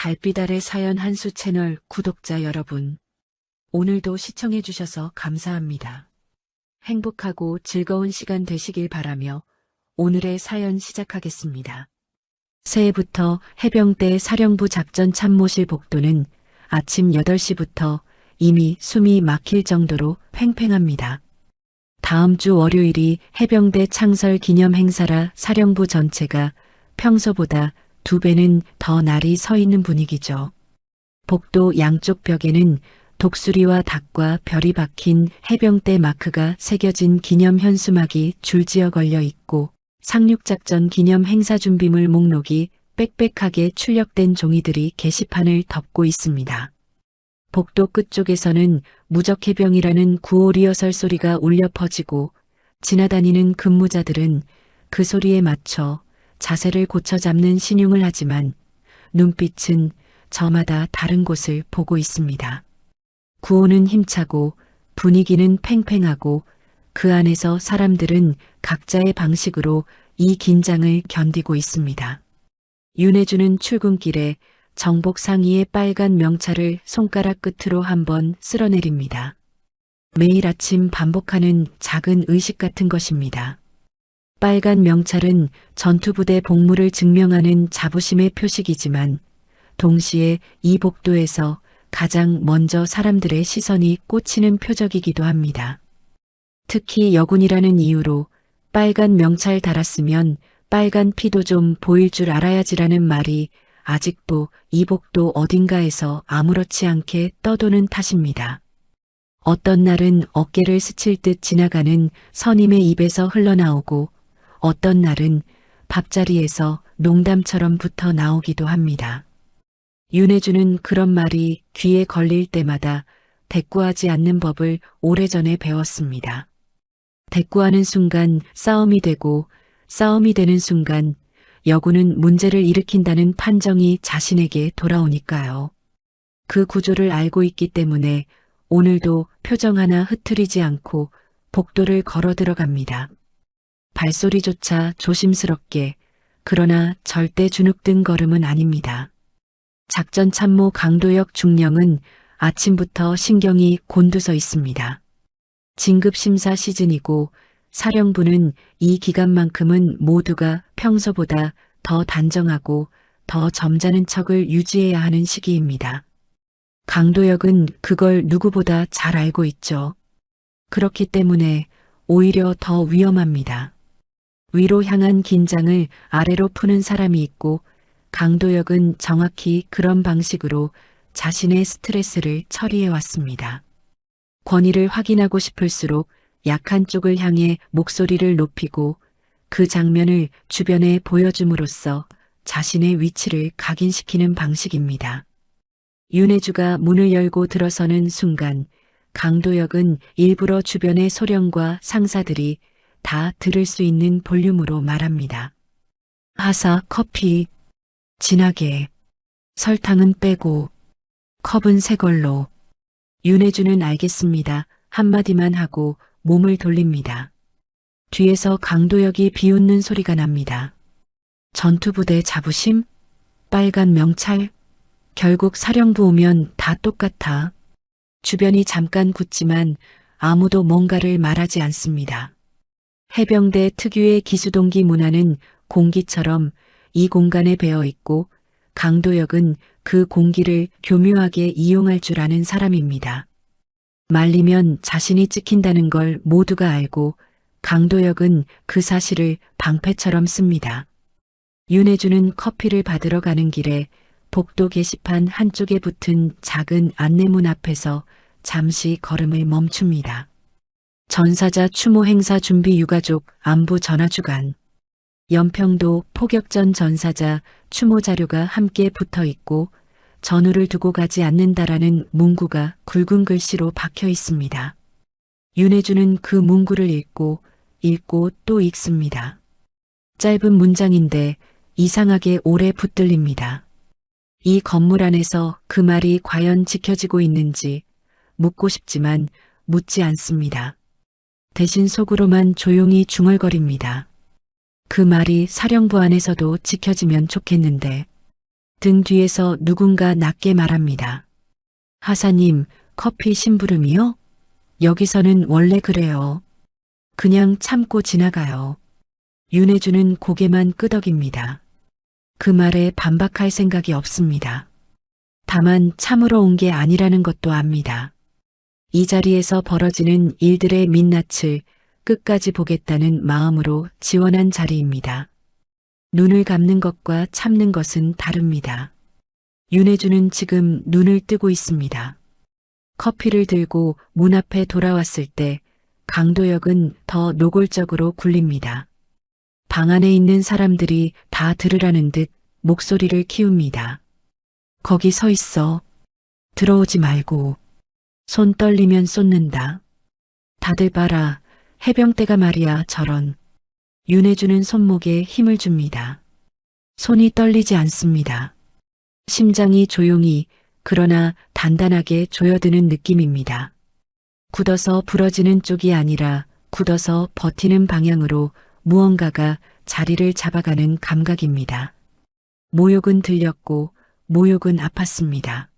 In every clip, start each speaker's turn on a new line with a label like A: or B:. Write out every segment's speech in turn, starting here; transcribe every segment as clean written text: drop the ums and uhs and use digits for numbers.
A: 달빛 아래 사연 한수 채널 구독자 여러분, 오늘도 시청해주셔서 감사합니다. 행복하고 즐거운 시간 되시길 바라며 오늘의 사연 시작하겠습니다. 새해부터 해병대 사령부 작전 참모실 복도는 아침 8시부터 이미 숨이 막힐 정도로 팽팽합니다. 다음 주 월요일이 해병대 창설 기념 행사라 사령부 전체가 평소보다 2배는 더 날이 서 있는 분위기죠. 복도 양쪽 벽에는 독수리와 닭과 별이 박힌 해병대 마크가 새겨진 기념 현수막이 줄지어 걸려 있고 상륙작전 기념 행사 준비물 목록이 빽빽하게 출력된 종이들이 게시판을 덮고 있습니다. 복도 끝쪽에서는 무적해병이라는 구호 리허설 소리가 울려 퍼지고 지나다니는 근무자들은 그 소리에 맞춰 자세를 고쳐 잡는 신용을 하지만 눈빛은 저마다 다른 곳을 보고 있습니다. 구호는 힘차고 분위기는 팽팽하고 그 안에서 사람들은 각자의 방식으로 이 긴장을 견디고 있습니다. 윤혜주는 출근길에 정복 상의의 빨간 명찰을 손가락 끝으로 한번 쓸어내립니다. 매일 아침 반복하는 작은 의식 같은 것입니다. 빨간 명찰은 전투부대 복무를 증명하는 자부심의 표식이지만 동시에 이 복도에서 가장 먼저 사람들의 시선이 꽂히는 표적이기도 합니다. 특히 여군이라는 이유로 빨간 명찰 달았으면 빨간 피도 좀 보일 줄 알아야지라는 말이 아직도 이 복도 어딘가에서 아무렇지 않게 떠도는 탓입니다. 어떤 날은 어깨를 스칠 듯 지나가는 선임의 입에서 흘러나오고 어떤 날은 밥자리에서 농담처럼 붙어 나오기도 합니다. 윤혜주는 그런 말이 귀에 걸릴 때마다 대꾸하지 않는 법을 오래전에 배웠습니다. 대꾸하는 순간 싸움이 되고 싸움이 되는 순간 여군은 문제를 일으킨다는 판정이 자신에게 돌아오니까요. 그 구조를 알고 있기 때문에 오늘도 표정 하나 흐트리지 않고 복도를 걸어 들어갑니다. 발소리조차 조심스럽게, 그러나 절대 주눅든 걸음은 아닙니다. 작전 참모 강도혁 중령은 아침부터 신경이 곤두서 있습니다. 진급 심사 시즌이고 사령부는 이 기간만큼은 모두가 평소보다 더 단정하고 더 점잖은 척을 유지해야 하는 시기입니다. 강도혁은 그걸 누구보다 잘 알고 있죠. 그렇기 때문에 오히려 더 위험합니다. 위로 향한 긴장을 아래로 푸는 사람이 있고 강도혁은 정확히 그런 방식으로 자신의 스트레스를 처리해 왔습니다. 권위를 확인하고 싶을수록 약한 쪽을 향해 목소리를 높이고 그 장면을 주변에 보여줌으로써 자신의 위치를 각인시키는 방식입니다. 윤혜주가 문을 열고 들어서는 순간 강도혁은 일부러 주변의 소령과 상사들이 다 들을 수 있는 볼륨으로 말합니다. 하사 커피 진하게, 설탕은 빼고, 컵은 새 걸로. 윤혜주는 알겠습니다. 한마디만 하고 몸을 돌립니다. 뒤에서 강도혁이 비웃는 소리가 납니다. 전투부대 자부심? 빨간 명찰? 결국 사령부 오면 다 똑같아. 주변이 잠깐 굳지만 아무도 뭔가를 말하지 않습니다. 해병대 특유의 기수동기 문화는 공기처럼 이 공간에 배어 있고 강도혁은 그 공기를 교묘하게 이용할 줄 아는 사람입니다. 말리면 자신이 찍힌다는 걸 모두가 알고 강도혁은 그 사실을 방패처럼 씁니다. 윤혜주는 커피를 받으러 가는 길에 복도 게시판 한쪽에 붙은 작은 안내문 앞에서 잠시 걸음을 멈춥니다. 전사자 추모 행사 준비 유가족 안부 전화 주간. 연평도 포격전 전사자 추모 자료가 함께 붙어 있고 전우를 두고 가지 않는다라는 문구가 굵은 글씨로 박혀 있습니다. 윤혜주는 그 문구를 읽고 또 읽습니다. 짧은 문장인데 이상하게 오래 붙들립니다. 이 건물 안에서 그 말이 과연 지켜지고 있는지 묻고 싶지만 묻지 않습니다. 대신 속으로만 조용히 중얼거립니다. 그 말이 사령부 안에서도 지켜지면 좋겠는데 등 뒤에서 누군가 낮게 말합니다. 하사님, 커피 심부름이요? 여기서는 원래 그래요. 그냥 참고 지나가요. 윤혜주는 고개만 끄덕입니다. 그 말에 반박할 생각이 없습니다. 다만 참으러 온 게 아니라는 것도 압니다. 이 자리에서 벌어지는 일들의 민낯을 끝까지 보겠다는 마음으로 지원한 자리입니다. 눈을 감는 것과 참는 것은 다릅니다. 윤혜주는 지금 눈을 뜨고 있습니다. 커피를 들고 문 앞에 돌아왔을 때 강도역은 더 노골적으로 굴립니다. 방 안에 있는 사람들이 다 들으라는 듯 목소리를 키웁니다. 거기 서 있어. 들어오지 말고. 손 떨리면 쏟는다. 다들 봐라. 해병대가 말이야 저런. 윤혜주는 손목에 힘을 줍니다. 손이 떨리지 않습니다. 심장이 조용히 그러나 단단하게 조여드는 느낌입니다. 굳어서 부러지는 쪽이 아니라 굳어서 버티는 방향으로 무언가가 자리를 잡아가는 감각입니다. 모욕은 들렸고 모욕은 아팠습니다.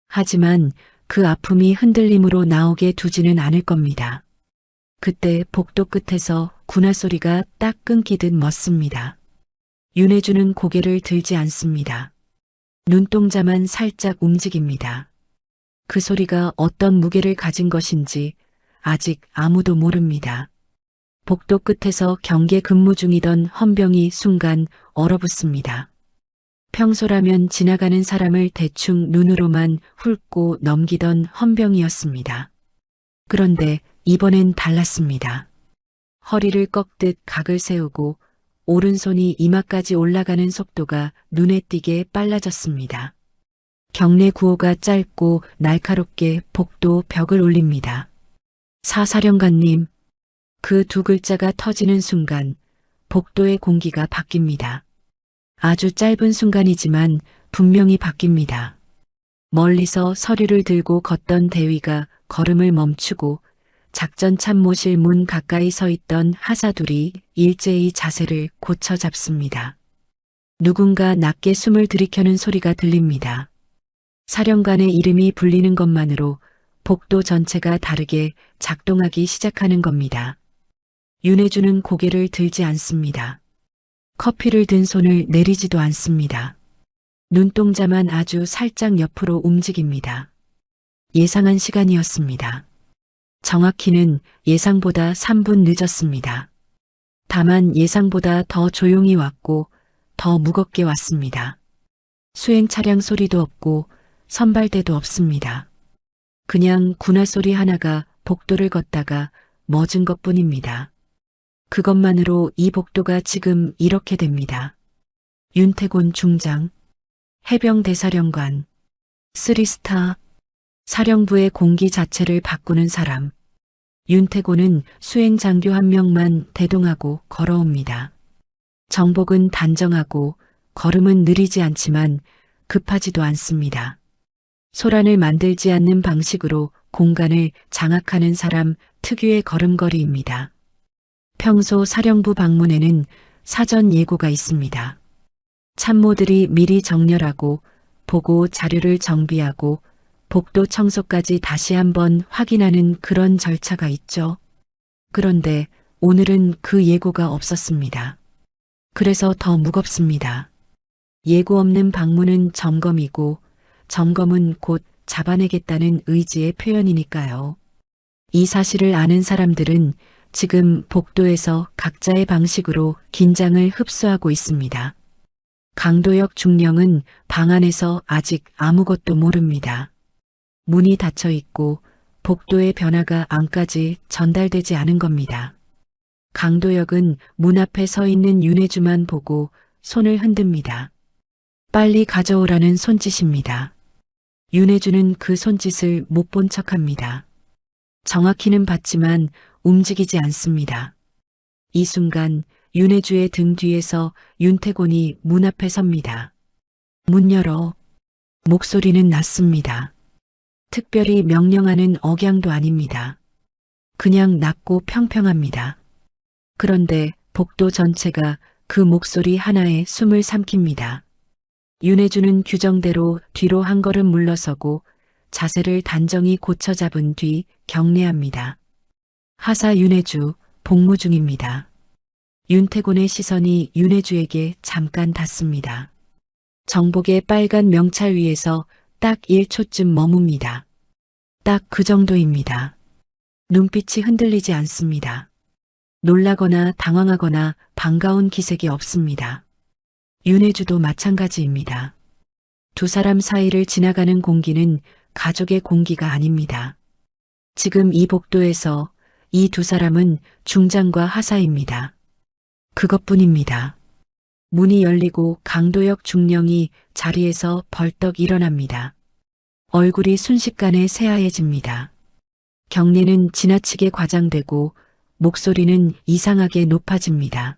A: 하지만 그 아픔이 흔들림으로 나오게 두지는 않을 겁니다. 그때 복도 끝에서 군화 소리가 딱 끊기듯 멎습니다. 윤혜주는 고개를 들지 않습니다. 눈동자만 살짝 움직입니다. 그 소리가 어떤 무게를 가진 것인지 아직 아무도 모릅니다. 복도 끝에서 경계 근무 중이던 헌병이 순간 얼어붙습니다. 평소라면 지나가는 사람을 대충 눈으로만 훑고 넘기던 헌병이었습니다. 그런데 이번엔 달랐습니다. 허리를 꺾듯 각을 세우고 오른손이 이마까지 올라가는 속도가 눈에 띄게 빨라졌습니다. 경례 구호가 짧고 날카롭게 복도 벽을 울립니다. 사사령관님, 그 두 글자가 터지는 순간 복도의 공기가 바뀝니다. 아주 짧은 순간이지만 분명히 바뀝니다. 멀리서 서류를 들고 걷던 대위가 걸음을 멈추고 작전 참모실 문 가까이 서 있던 하사둘이 일제히 자세를 고쳐 잡습니다. 누군가 낮게 숨을 들이켜는 소리가 들립니다. 사령관의 이름이 불리는 것만으로 복도 전체가 다르게 작동하기 시작하는 겁니다. 윤혜주는 고개를 들지 않습니다. 커피를 든 손을 내리지도 않습니다. 눈동자만 아주 살짝 옆으로 움직입니다. 예상한 시간이었습니다. 정확히는 예상보다 3분 늦었습니다. 다만 예상보다 더 조용히 왔고 더 무겁게 왔습니다. 수행 차량 소리도 없고 선발대도 없습니다. 그냥 군화 소리 하나가 복도를 걷다가 멎은 것뿐입니다. 그것만으로 이 복도가 지금 이렇게 됩니다. 윤태곤 중장, 해병대사령관, 3스타, 사령부의 공기 자체를 바꾸는 사람. 윤태곤은 수행장교 한 명만 대동하고 걸어옵니다. 정복은 단정하고 걸음은 느리지 않지만 급하지도 않습니다. 소란을 만들지 않는 방식으로 공간을 장악하는 사람 특유의 걸음걸이입니다. 평소 사령부 방문에는 사전 예고가 있습니다. 참모들이 미리 정렬하고 보고 자료를 정비하고 복도 청소까지 다시 한번 확인하는 그런 절차가 있죠. 그런데 오늘은 그 예고가 없었습니다. 그래서 더 무겁습니다. 예고 없는 방문은 점검이고 점검은 곧 잡아내겠다는 의지의 표현이니까요. 이 사실을 아는 사람들은 지금 복도에서 각자의 방식으로 긴장을 흡수하고 있습니다. 강도역 중령은 방 안에서 아직 아무것도 모릅니다. 문이 닫혀 있고 복도의 변화가 안까지 전달되지 않은 겁니다. 강도역은 문 앞에 서 있는 윤혜주만 보고 손을 흔듭니다. 빨리 가져오라는 손짓입니다. 윤혜주는 그 손짓을 못 본 척합니다. 정확히는 봤지만 움직이지 않습니다. 이 순간 윤혜주의 등 뒤에서 윤태곤이 문 앞에 섭니다. 문 열어. 목소리는 낮습니다. 특별히 명령하는 억양도 아닙니다. 그냥 낮고 평평합니다. 그런데 복도 전체가 그 목소리 하나에 숨을 삼킵니다. 윤혜주는 규정대로 뒤로 한 걸음 물러서고 자세를 단정히 고쳐 잡은 뒤 경례합니다. 하사 윤혜주, 복무 중입니다. 윤태곤의 시선이 윤혜주에게 잠깐 닿습니다. 정복의 빨간 명찰 위에서 딱 1초쯤 머뭅니다. 딱 그 정도입니다. 눈빛이 흔들리지 않습니다. 놀라거나 당황하거나 반가운 기색이 없습니다. 윤혜주도 마찬가지입니다. 두 사람 사이를 지나가는 공기는 가족의 공기가 아닙니다. 지금 이 복도에서 이 두 사람은 중장과 하사입니다. 그것뿐입니다. 문이 열리고 강도혁 중령이 자리에서 벌떡 일어납니다. 얼굴이 순식간에 새하얘집니다. 경례는 지나치게 과장되고 목소리는 이상하게 높아집니다.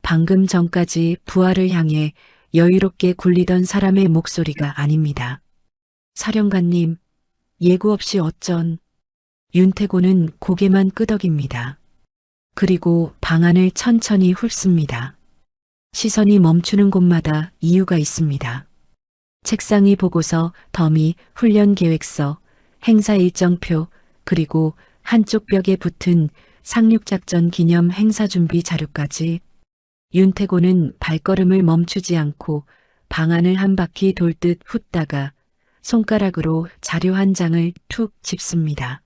A: 방금 전까지 부하를 향해 여유롭게 굴리던 사람의 목소리가 아닙니다. 사령관님, 예고 없이 어쩐. 윤태곤은 고개만 끄덕입니다. 그리고 방안을 천천히 훑습니다. 시선이 멈추는 곳마다 이유가 있습니다. 책상이 보고서, 더미, 훈련 계획서, 행사 일정표, 그리고 한쪽 벽에 붙은 상륙작전 기념 행사 준비 자료까지. 윤태곤은 발걸음을 멈추지 않고 방안을 한 바퀴 돌듯 훑다가 손가락으로 자료 한 장을 툭 짚습니다.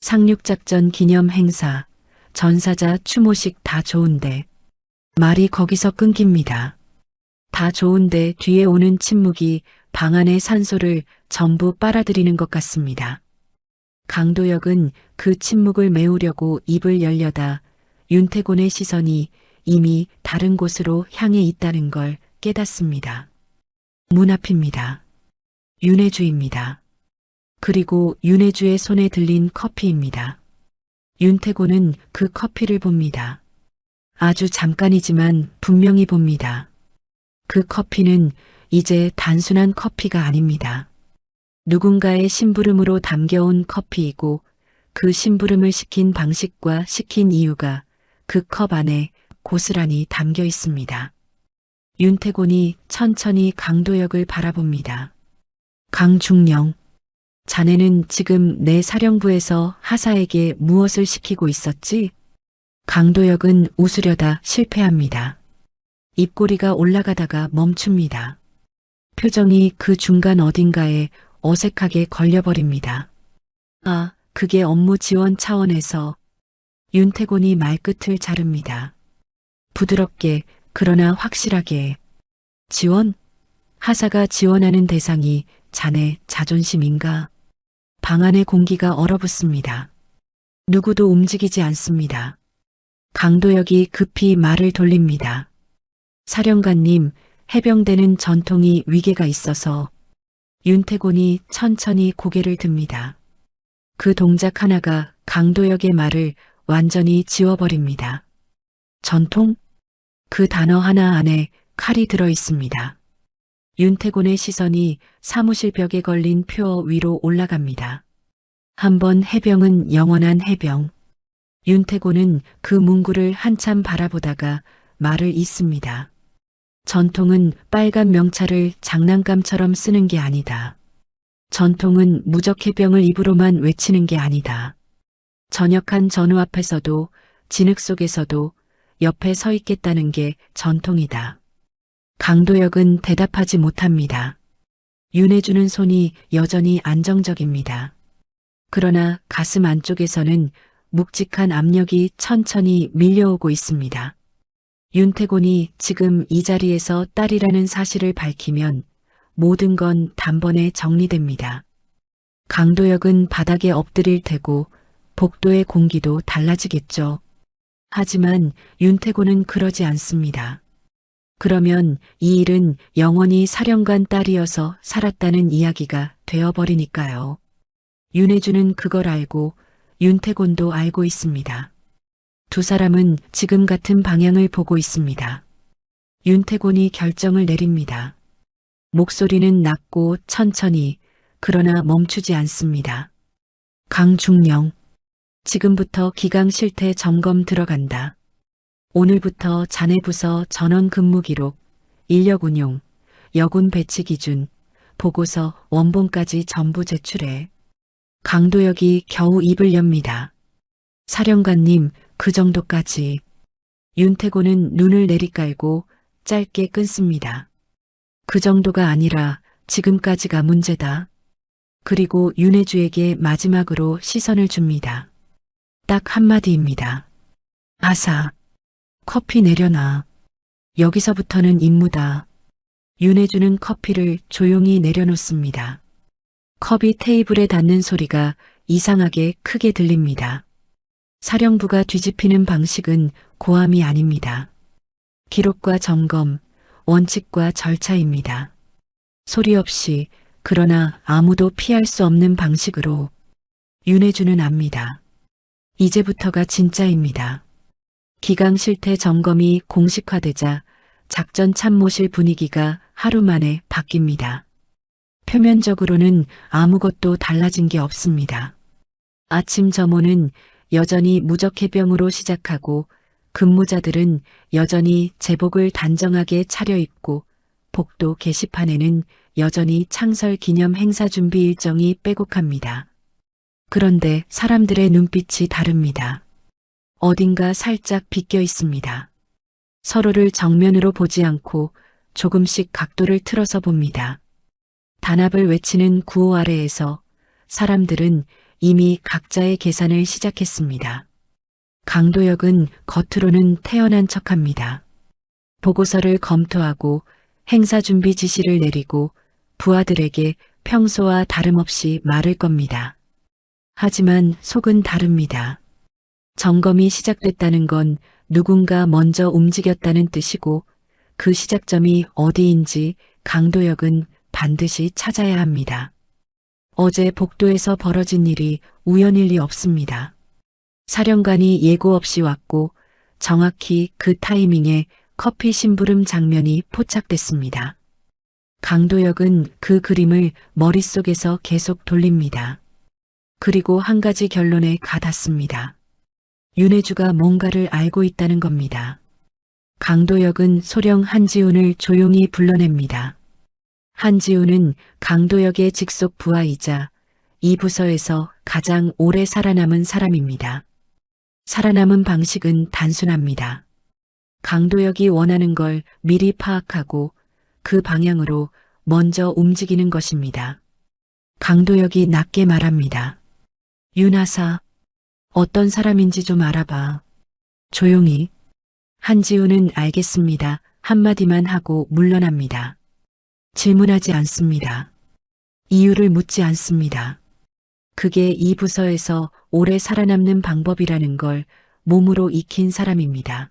A: 상륙작전 기념 행사, 전사자 추모식 다 좋은데. 말이 거기서 끊깁니다. 다 좋은데 뒤에 오는 침묵이 방안의 산소를 전부 빨아들이는 것 같습니다. 강도혁은 그 침묵을 메우려고 입을 열려다 윤태곤의 시선이 이미 다른 곳으로 향해 있다는 걸 깨닫습니다. 문 앞입니다. 윤혜주입니다. 그리고 윤혜주의 손에 들린 커피입니다. 윤태곤은 그 커피를 봅니다. 아주 잠깐이지만 분명히 봅니다. 그 커피는 이제 단순한 커피가 아닙니다. 누군가의 심부름으로 담겨온 커피이고 그 심부름을 시킨 방식과 시킨 이유가 그 컵 안에 고스란히 담겨 있습니다. 윤태곤이 천천히 강도혁을 바라봅니다. 강중령, 자네는 지금 내 사령부에서 하사에게 무엇을 시키고 있었지? 강도혁은 웃으려다 실패합니다. 입꼬리가 올라가다가 멈춥니다. 표정이 그 중간 어딘가에 어색하게 걸려버립니다. 아, 그게 업무 지원 차원에서. 윤태곤이 말끝을 자릅니다. 부드럽게 그러나 확실하게. 지원? 하사가 지원하는 대상이 자네 자존심인가? 방 안의 공기가 얼어붙습니다. 누구도 움직이지 않습니다. 강도혁이 급히 말을 돌립니다. 사령관님, 해병대는 전통이 위계가 있어서. 윤태곤이 천천히 고개를 듭니다. 그 동작 하나가 강도혁의 말을 완전히 지워버립니다. 전통? 그 단어 하나 안에 칼이 들어 있습니다. 윤태곤의 시선이 사무실 벽에 걸린 표 위로 올라갑니다. 한번 해병은 영원한 해병. 윤태곤은 그 문구를 한참 바라보다가 말을 잇습니다. 전통은 빨간 명찰을 장난감처럼 쓰는 게 아니다. 전통은 무적해병을 입으로만 외치는 게 아니다. 전역한 전우 앞에서도 진흙 속에서도 옆에 서 있겠다는 게 전통이다. 강도혁은 대답하지 못합니다. 윤혜주는 손이 여전히 안정적입니다. 그러나 가슴 안쪽에서는 묵직한 압력이 천천히 밀려오고 있습니다. 윤태곤이 지금 이 자리에서 딸이라는 사실을 밝히면 모든 건 단번에 정리됩니다. 강도혁은 바닥에 엎드릴 테고 복도의 공기도 달라지겠죠. 하지만 윤태곤은 그러지 않습니다. 그러면 이 일은 영원히 사령관 딸이어서 살았다는 이야기가 되어버리니까요. 윤혜주는 그걸 알고 윤태곤도 알고 있습니다. 두 사람은 지금 같은 방향을 보고 있습니다. 윤태곤이 결정을 내립니다. 목소리는 낮고 천천히, 그러나 멈추지 않습니다. 강중령, 지금부터 기강 실태 점검 들어간다. 오늘부터 자네 부서 전원 근무 기록, 인력 운용, 여군 배치 기준, 보고서, 원본까지 전부 제출해. 강도혁이 겨우 입을 엽니다. 사령관님, 그 정도까지. 윤태고는 눈을 내리깔고 짧게 끊습니다. 그 정도가 아니라 지금까지가 문제다. 그리고 윤혜주에게 마지막으로 시선을 줍니다. 딱 한마디입니다. 아사, 커피 내려놔. 여기서부터는 임무다. 윤혜주는 커피를 조용히 내려놓습니다. 컵이 테이블에 닿는 소리가 이상하게 크게 들립니다. 사령부가 뒤집히는 방식은 고함이 아닙니다. 기록과 점검, 원칙과 절차입니다. 소리 없이, 그러나 아무도 피할 수 없는 방식으로. 윤혜주는 압니다. 이제부터가 진짜입니다. 기강 실태 점검이 공식화되자 작전 참모실 분위기가 하루 만에 바뀝니다. 표면적으로는 아무것도 달라진 게 없습니다. 아침 점호는 여전히 무적해병으로 시작하고 근무자들은 여전히 제복을 단정하게 차려입고 복도 게시판에는 여전히 창설 기념 행사 준비 일정이 빼곡합니다. 그런데 사람들의 눈빛이 다릅니다. 어딘가 살짝 비껴 있습니다. 서로를 정면으로 보지 않고 조금씩 각도를 틀어서 봅니다. 단합을 외치는 구호 아래에서 사람들은 이미 각자의 계산을 시작했습니다. 강도혁은 겉으로는 태연한 척합니다. 보고서를 검토하고 행사 준비 지시를 내리고 부하들에게 평소와 다름없이 말을 겁니다. 하지만 속은 다릅니다. 점검이 시작됐다는 건 누군가 먼저 움직였다는 뜻이고 그 시작점이 어디인지 강도혁은 반드시 찾아야 합니다. 어제 복도에서 벌어진 일이 우연일 리 없습니다. 사령관이 예고 없이 왔고 정확히 그 타이밍에 커피 심부름 장면이 포착됐습니다. 강도혁은 그 그림을 머릿속에서 계속 돌립니다. 그리고 한 가지 결론에 가닿습니다. 윤혜주가 뭔가를 알고 있다는 겁니다. 강도혁은 소령 한지훈을 조용히 불러냅니다. 한지훈은 강도혁의 직속 부하이자 이 부서에서 가장 오래 살아남은 사람입니다. 살아남은 방식은 단순합니다. 강도혁이 원하는 걸 미리 파악하고 그 방향으로 먼저 움직이는 것입니다. 강도혁이 낮게 말합니다. 윤하사, 어떤 사람인지 좀 알아봐. 조용히. 한지훈은 알겠습니다. 한마디만 하고 물러납니다. 질문하지 않습니다. 이유를 묻지 않습니다. 그게 이 부서에서 오래 살아남는 방법이라는 걸 몸으로 익힌 사람입니다.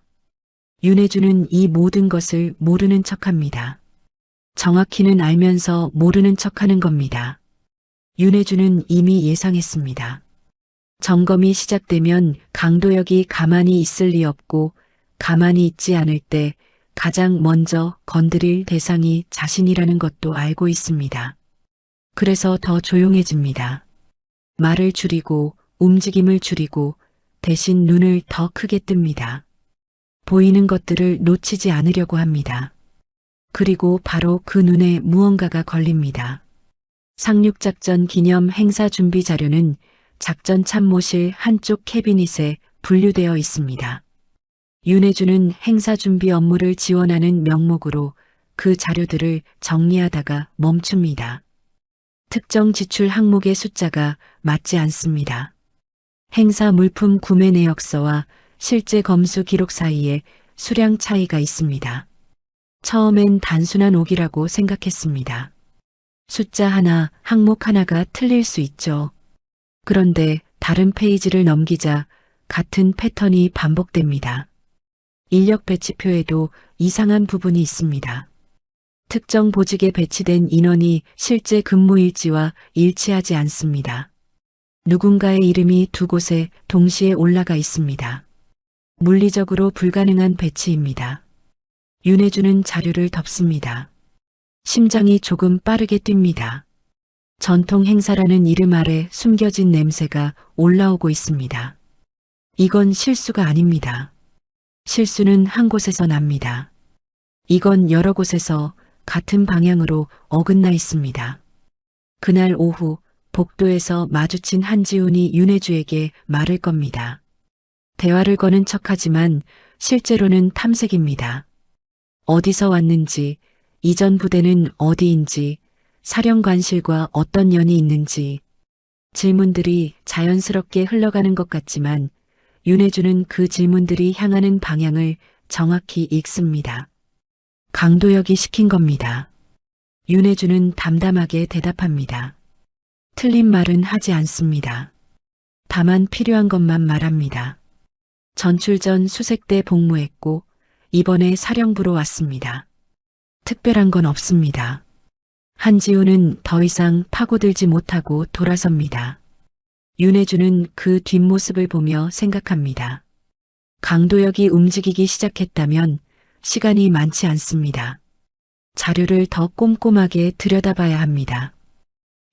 A: 윤혜주는 이 모든 것을 모르는 척합니다. 정확히는 알면서 모르는 척하는 겁니다. 윤혜주는 이미 예상했습니다. 점검이 시작되면 강도혁이 가만히 있을 리 없고 가만히 있지 않을 때 가장 먼저 건드릴 대상이 자신이라는 것도 알고 있습니다. 그래서 더 조용해집니다. 말을 줄이고 움직임을 줄이고 대신 눈을 더 크게 뜹니다. 보이는 것들을 놓치지 않으려고 합니다. 그리고 바로 그 눈에 무언가가 걸립니다. 상륙작전 기념 행사 준비 자료는 작전 참모실 한쪽 캐비닛에 분류되어 있습니다. 윤혜주는 행사 준비 업무를 지원하는 명목으로 그 자료들을 정리하다가 멈춥니다. 특정 지출 항목의 숫자가 맞지 않습니다. 행사 물품 구매 내역서와 실제 검수 기록 사이에 수량 차이가 있습니다. 처음엔 단순한 오기라고 생각했습니다. 숫자 하나, 항목 하나가 틀릴 수 있죠. 그런데 다른 페이지를 넘기자 같은 패턴이 반복됩니다. 인력 배치표에도 이상한 부분이 있습니다. 특정 보직에 배치된 인원이 실제 근무 일지와 일치하지 않습니다. 누군가의 이름이 두 곳에 동시에 올라가 있습니다. 물리적으로 불가능한 배치입니다. 윤혜주는 자료를 덮습니다. 심장이 조금 빠르게 뜁니다. 전통 행사라는 이름 아래 숨겨진 냄새가 올라오고 있습니다. 이건 실수가 아닙니다. 실수는 한 곳에서 납니다. 이건 여러 곳에서 같은 방향으로 어긋나 있습니다. 그날 오후 복도에서 마주친 한지훈이 윤혜주에게 말을 겁니다. 대화를 거는 척하지만 실제로는 탐색입니다. 어디서 왔는지, 이전 부대는 어디인지, 사령관실과 어떤 연이 있는지, 질문들이 자연스럽게 흘러가는 것 같지만 윤혜주는 그 질문들이 향하는 방향을 정확히 읽습니다. 강도혁이 시킨 겁니다. 윤혜주는 담담하게 대답합니다. 틀린 말은 하지 않습니다. 다만 필요한 것만 말합니다. 전출 전 수색대 복무했고 이번에 사령부로 왔습니다. 특별한 건 없습니다. 한지훈은 더 이상 파고들지 못하고 돌아섭니다. 윤혜주는 그 뒷모습을 보며 생각합니다. 강도혁이 움직이기 시작했다면 시간이 많지 않습니다. 자료를 더 꼼꼼하게 들여다봐야 합니다.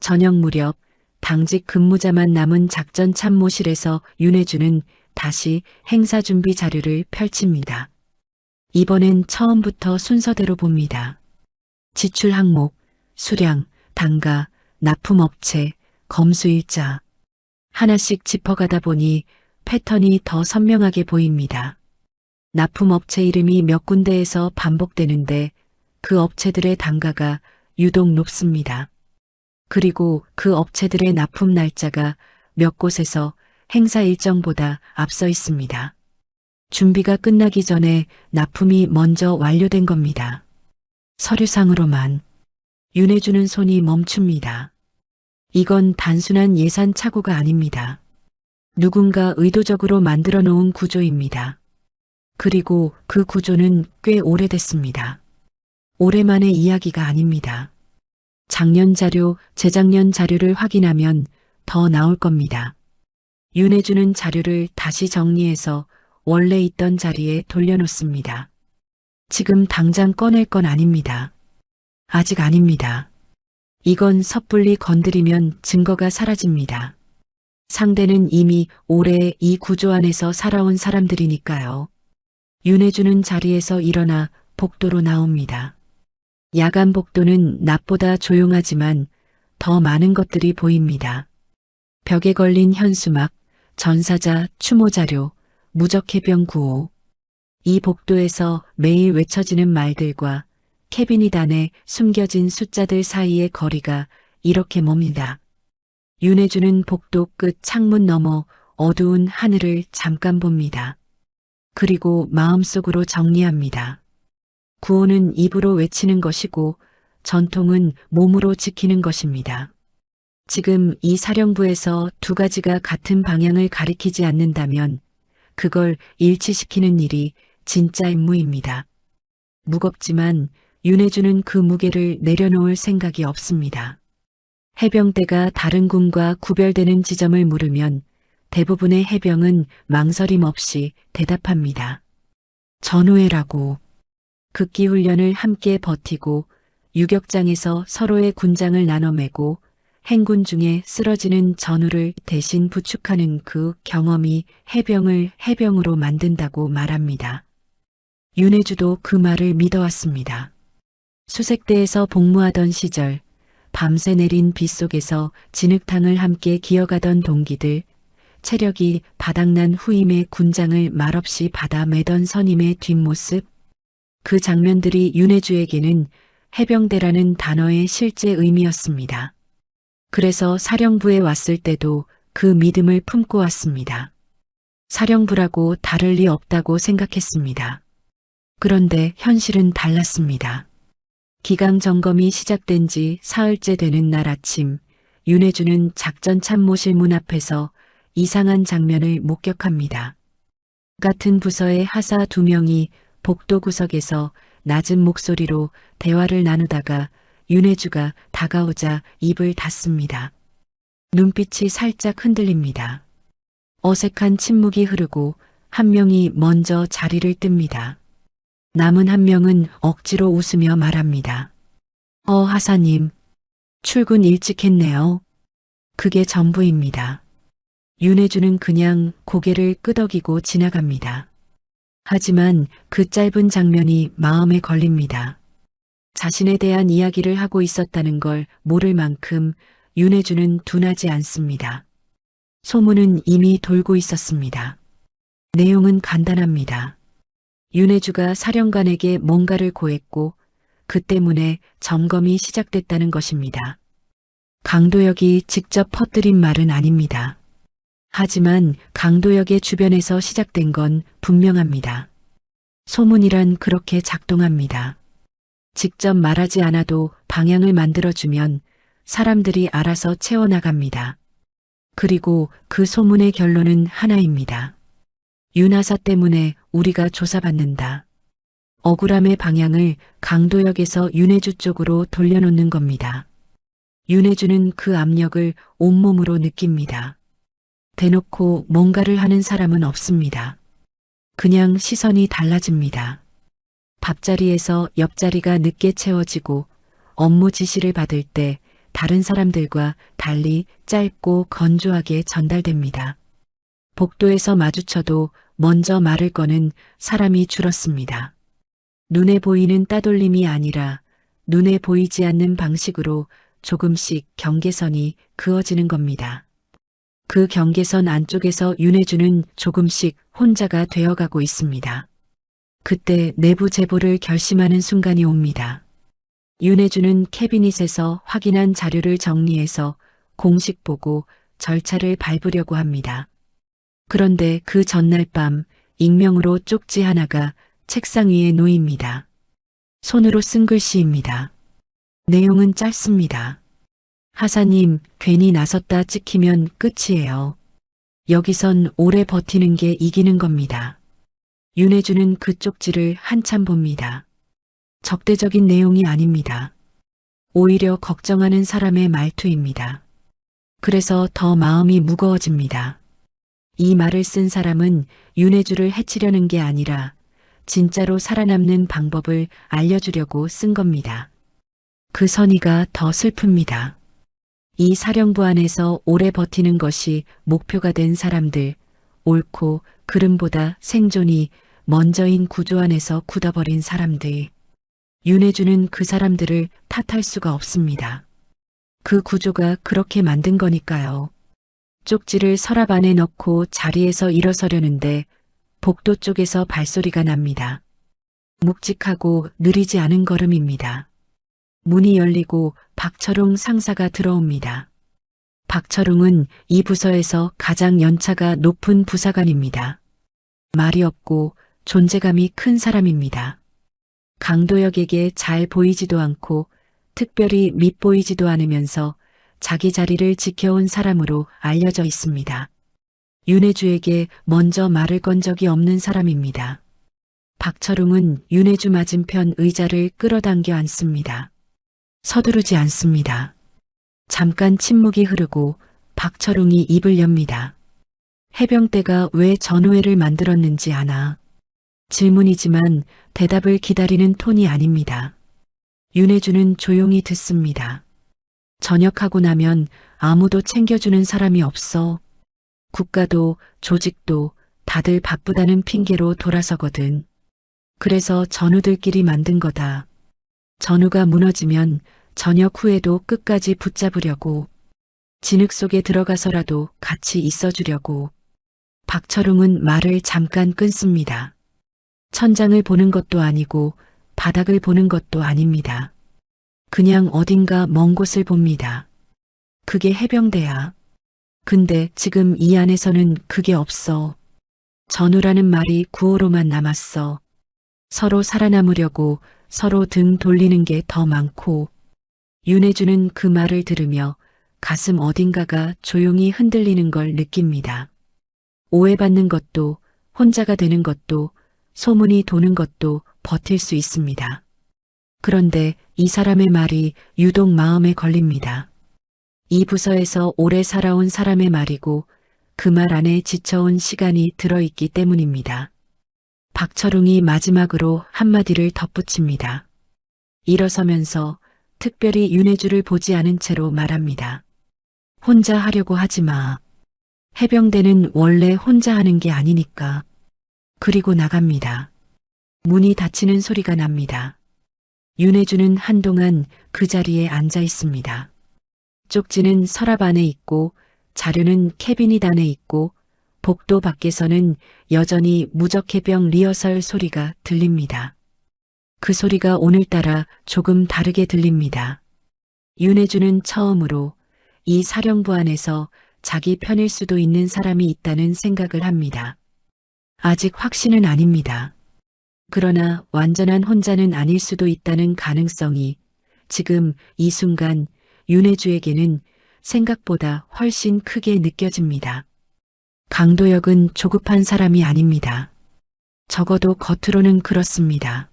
A: 저녁 무렵 당직 근무자만 남은 작전 참모실에서 윤혜주는 다시 행사 준비 자료를 펼칩니다. 이번엔 처음부터 순서대로 봅니다. 지출 항목, 수량, 단가, 납품업체, 검수일자. 하나씩 짚어가다 보니 패턴이 더 선명하게 보입니다. 납품업체 이름이 몇 군데에서 반복되는데 그 업체들의 단가가 유독 높습니다. 그리고 그 업체들의 납품 날짜가 몇 곳에서 행사 일정보다 앞서 있습니다. 준비가 끝나기 전에 납품이 먼저 완료된 겁니다. 서류상으로만. 윤혜주는 손이 멈춥니다. 이건 단순한 예산 착오가 아닙니다. 누군가 의도적으로 만들어 놓은 구조입니다. 그리고 그 구조는 꽤 오래됐습니다. 오래만의 이야기가 아닙니다. 작년 자료, 재작년 자료를 확인하면 더 나올 겁니다. 윤혜주는 자료를 다시 정리해서 원래 있던 자리에 돌려놓습니다. 지금 당장 꺼낼 건 아닙니다. 아직 아닙니다. 이건 섣불리 건드리면 증거가 사라집니다. 상대는 이미 오래 이 구조 안에서 살아온 사람들이니까요. 윤혜주는 자리에서 일어나 복도로 나옵니다. 야간 복도는 낮보다 조용하지만 더 많은 것들이 보입니다. 벽에 걸린 현수막, 전사자, 추모자료, 무적해병 구호. 이 복도에서 매일 외쳐지는 말들과 캐비닛 안에 숨겨진 숫자들 사이의 거리가 이렇게 멉니다. 윤혜주는 복도 끝 창문 너머 어두운 하늘을 잠깐 봅니다. 그리고 마음속으로 정리합니다. 구호는 입으로 외치는 것이고 전통은 몸으로 지키는 것입니다. 지금 이 사령부에서 두 가지가 같은 방향을 가리키지 않는다면 그걸 일치시키는 일이 진짜 임무입니다. 무겁지만 윤혜주는 그 무게를 내려놓을 생각이 없습니다. 해병대가 다른 군과 구별되는 지점을 물으면 대부분의 해병은 망설임 없이 대답합니다. 전우회라고. 극기 훈련을 함께 버티고 유격장에서 서로의 군장을 나눠매고 행군 중에 쓰러지는 전우를 대신 부축하는 그 경험이 해병을 해병으로 만든다고 말합니다. 윤혜주도 그 말을 믿어왔습니다. 수색대에서 복무하던 시절 밤새 내린 비 속에서 진흙탕을 함께 기어가던 동기들, 체력이 바닥난 후임의 군장을 말없이 받아 매던 선임의 뒷모습, 그 장면들이 윤혜주에게는 해병대라는 단어의 실제 의미였습니다. 그래서 사령부에 왔을 때도 그 믿음을 품고 왔습니다. 사령부라고 다를 리 없다고 생각했습니다. 그런데 현실은 달랐습니다. 기강 점검이 시작된 지 사흘째 되는 날 아침, 윤혜주는 작전 참모실 문 앞에서 이상한 장면을 목격합니다. 같은 부서의 하사 2명이 복도 구석에서 낮은 목소리로 대화를 나누다가 윤혜주가 다가오자 입을 닫습니다. 눈빛이 살짝 흔들립니다. 어색한 침묵이 흐르고 한 명이 먼저 자리를 뜹니다. 남은 한 명은 억지로 웃으며 말합니다. 하사님, 출근 일찍 했네요. 그게 전부입니다. 윤혜주는 그냥 고개를 끄덕이고 지나갑니다. 하지만 그 짧은 장면이 마음에 걸립니다. 자신에 대한 이야기를 하고 있었다는 걸 모를 만큼 윤혜주는 둔하지 않습니다. 소문은 이미 돌고 있었습니다. 내용은 간단합니다. 윤혜주가 사령관에게 뭔가를 고했고 그 때문에 점검이 시작됐다는 것입니다. 강도혁이 직접 퍼뜨린 말은 아닙니다. 하지만 강도혁의 주변에서 시작된 건 분명합니다. 소문이란 그렇게 작동합니다. 직접 말하지 않아도 방향을 만들어주면 사람들이 알아서 채워나갑니다. 그리고 그 소문의 결론은 하나입니다. 윤하사 때문에 우리가 조사받는다. 억울함의 방향을 강도역에서 윤혜주 쪽으로 돌려놓는 겁니다. 윤혜주는 그 압력을 온몸으로 느낍니다. 대놓고 뭔가를 하는 사람은 없습니다. 그냥 시선이 달라집니다. 밥자리에서 옆자리가 늦게 채워지고 업무 지시를 받을 때 다른 사람들과 달리 짧고 건조하게 전달됩니다. 복도에서 마주쳐도 먼저 말을 거는 사람이 줄었습니다. 눈에 보이는 따돌림이 아니라 눈에 보이지 않는 방식으로 조금씩 경계선이 그어지는 겁니다. 그 경계선 안쪽에서 윤혜주는 조금씩 혼자가 되어가고 있습니다. 그때 내부 제보를 결심하는 순간이 옵니다. 윤혜주는 캐비닛에서 확인한 자료를 정리해서 공식 보고 절차를 밟으려고 합니다. 그런데 그 전날 밤 익명으로 쪽지 하나가 책상 위에 놓입니다. 손으로 쓴 글씨입니다. 내용은 짧습니다. 하사님, 괜히 나섰다 찍히면 끝이에요. 여기선 오래 버티는 게 이기는 겁니다. 윤혜주는 그 쪽지를 한참 봅니다. 적대적인 내용이 아닙니다. 오히려 걱정하는 사람의 말투입니다. 그래서 더 마음이 무거워집니다. 이 말을 쓴 사람은 윤혜주를 해치려는 게 아니라 진짜로 살아남는 방법을 알려주려고 쓴 겁니다. 그 선의가 더 슬픕니다. 이 사령부 안에서 오래 버티는 것이 목표가 된 사람들, 옳고 그름보다 생존이 먼저인 구조 안에서 굳어버린 사람들. 윤혜주는 그 사람들을 탓할 수가 없습니다. 그 구조가 그렇게 만든 거니까요. 쪽지를 서랍 안에 넣고 자리에서 일어서려는데 복도 쪽에서 발소리가 납니다. 묵직하고 느리지 않은 걸음입니다. 문이 열리고 박철웅 상사가 들어옵니다. 박철웅은 이 부서에서 가장 연차가 높은 부사관입니다. 말이 없고 존재감이 큰 사람입니다. 강도혁에게 잘 보이지도 않고 특별히 밉보이지도 않으면서 자기 자리를 지켜온 사람으로 알려져 있습니다. 윤혜주에게 먼저 말을 건 적이 없는 사람입니다. 박철웅은 윤혜주 맞은편 의자를 끌어당겨 앉습니다. 서두르지 않습니다. 잠깐 침묵이 흐르고 박철웅이 입을 엽니다. 해병대가 왜 전우회를 만들었는지 아나? 질문이지만 대답을 기다리는 톤이 아닙니다. 윤혜주는 조용히 듣습니다. 전역하고 나면 아무도 챙겨주는 사람이 없어. 국가도 조직도 다들 바쁘다는 핑계로 돌아서거든. 그래서 전우들끼리 만든 거다. 전우가 무너지면 전역 후에도 끝까지 붙잡으려고. 진흙 속에 들어가서라도 같이 있어주려고. 박철웅은 말을 잠깐 끊습니다. 천장을 보는 것도 아니고 바닥을 보는 것도 아닙니다. 그냥 어딘가 먼 곳을 봅니다. 그게 해병대야. 근데 지금 이 안에서는 그게 없어. 전우라는 말이 구호로만 남았어. 서로 살아남으려고 서로 등 돌리는 게 더 많고. 윤혜주는 그 말을 들으며 가슴 어딘가가 조용히 흔들리는 걸 느낍니다. 오해받는 것도 혼자가 되는 것도 소문이 도는 것도 버틸 수 있습니다. 그런데 이 사람의 말이 유독 마음에 걸립니다. 이 부서에서 오래 살아온 사람의 말이고 그 말 안에 지쳐온 시간이 들어있기 때문입니다. 박철웅이 마지막으로 한마디를 덧붙입니다. 일어서면서 특별히 윤혜주를 보지 않은 채로 말합니다. 혼자 하려고 하지 마. 해병대는 원래 혼자 하는 게 아니니까. 그리고 나갑니다. 문이 닫히는 소리가 납니다. 윤혜주는 한동안 그 자리에 앉아 있습니다. 쪽지는 서랍 안에 있고 자료는 캐비닛 안에 있고 복도 밖에서는 여전히 무적해병 리허설 소리가 들립니다. 그 소리가 오늘따라 조금 다르게 들립니다. 윤혜주는 처음으로 이 사령부 안에서 자기 편일 수도 있는 사람이 있다는 생각을 합니다. 아직 확신은 아닙니다. 그러나 완전한 혼자는 아닐 수도 있다는 가능성이 지금 이 순간 윤혜주에게는 생각보다 훨씬 크게 느껴집니다. 강도혁은 조급한 사람이 아닙니다. 적어도 겉으로는 그렇습니다.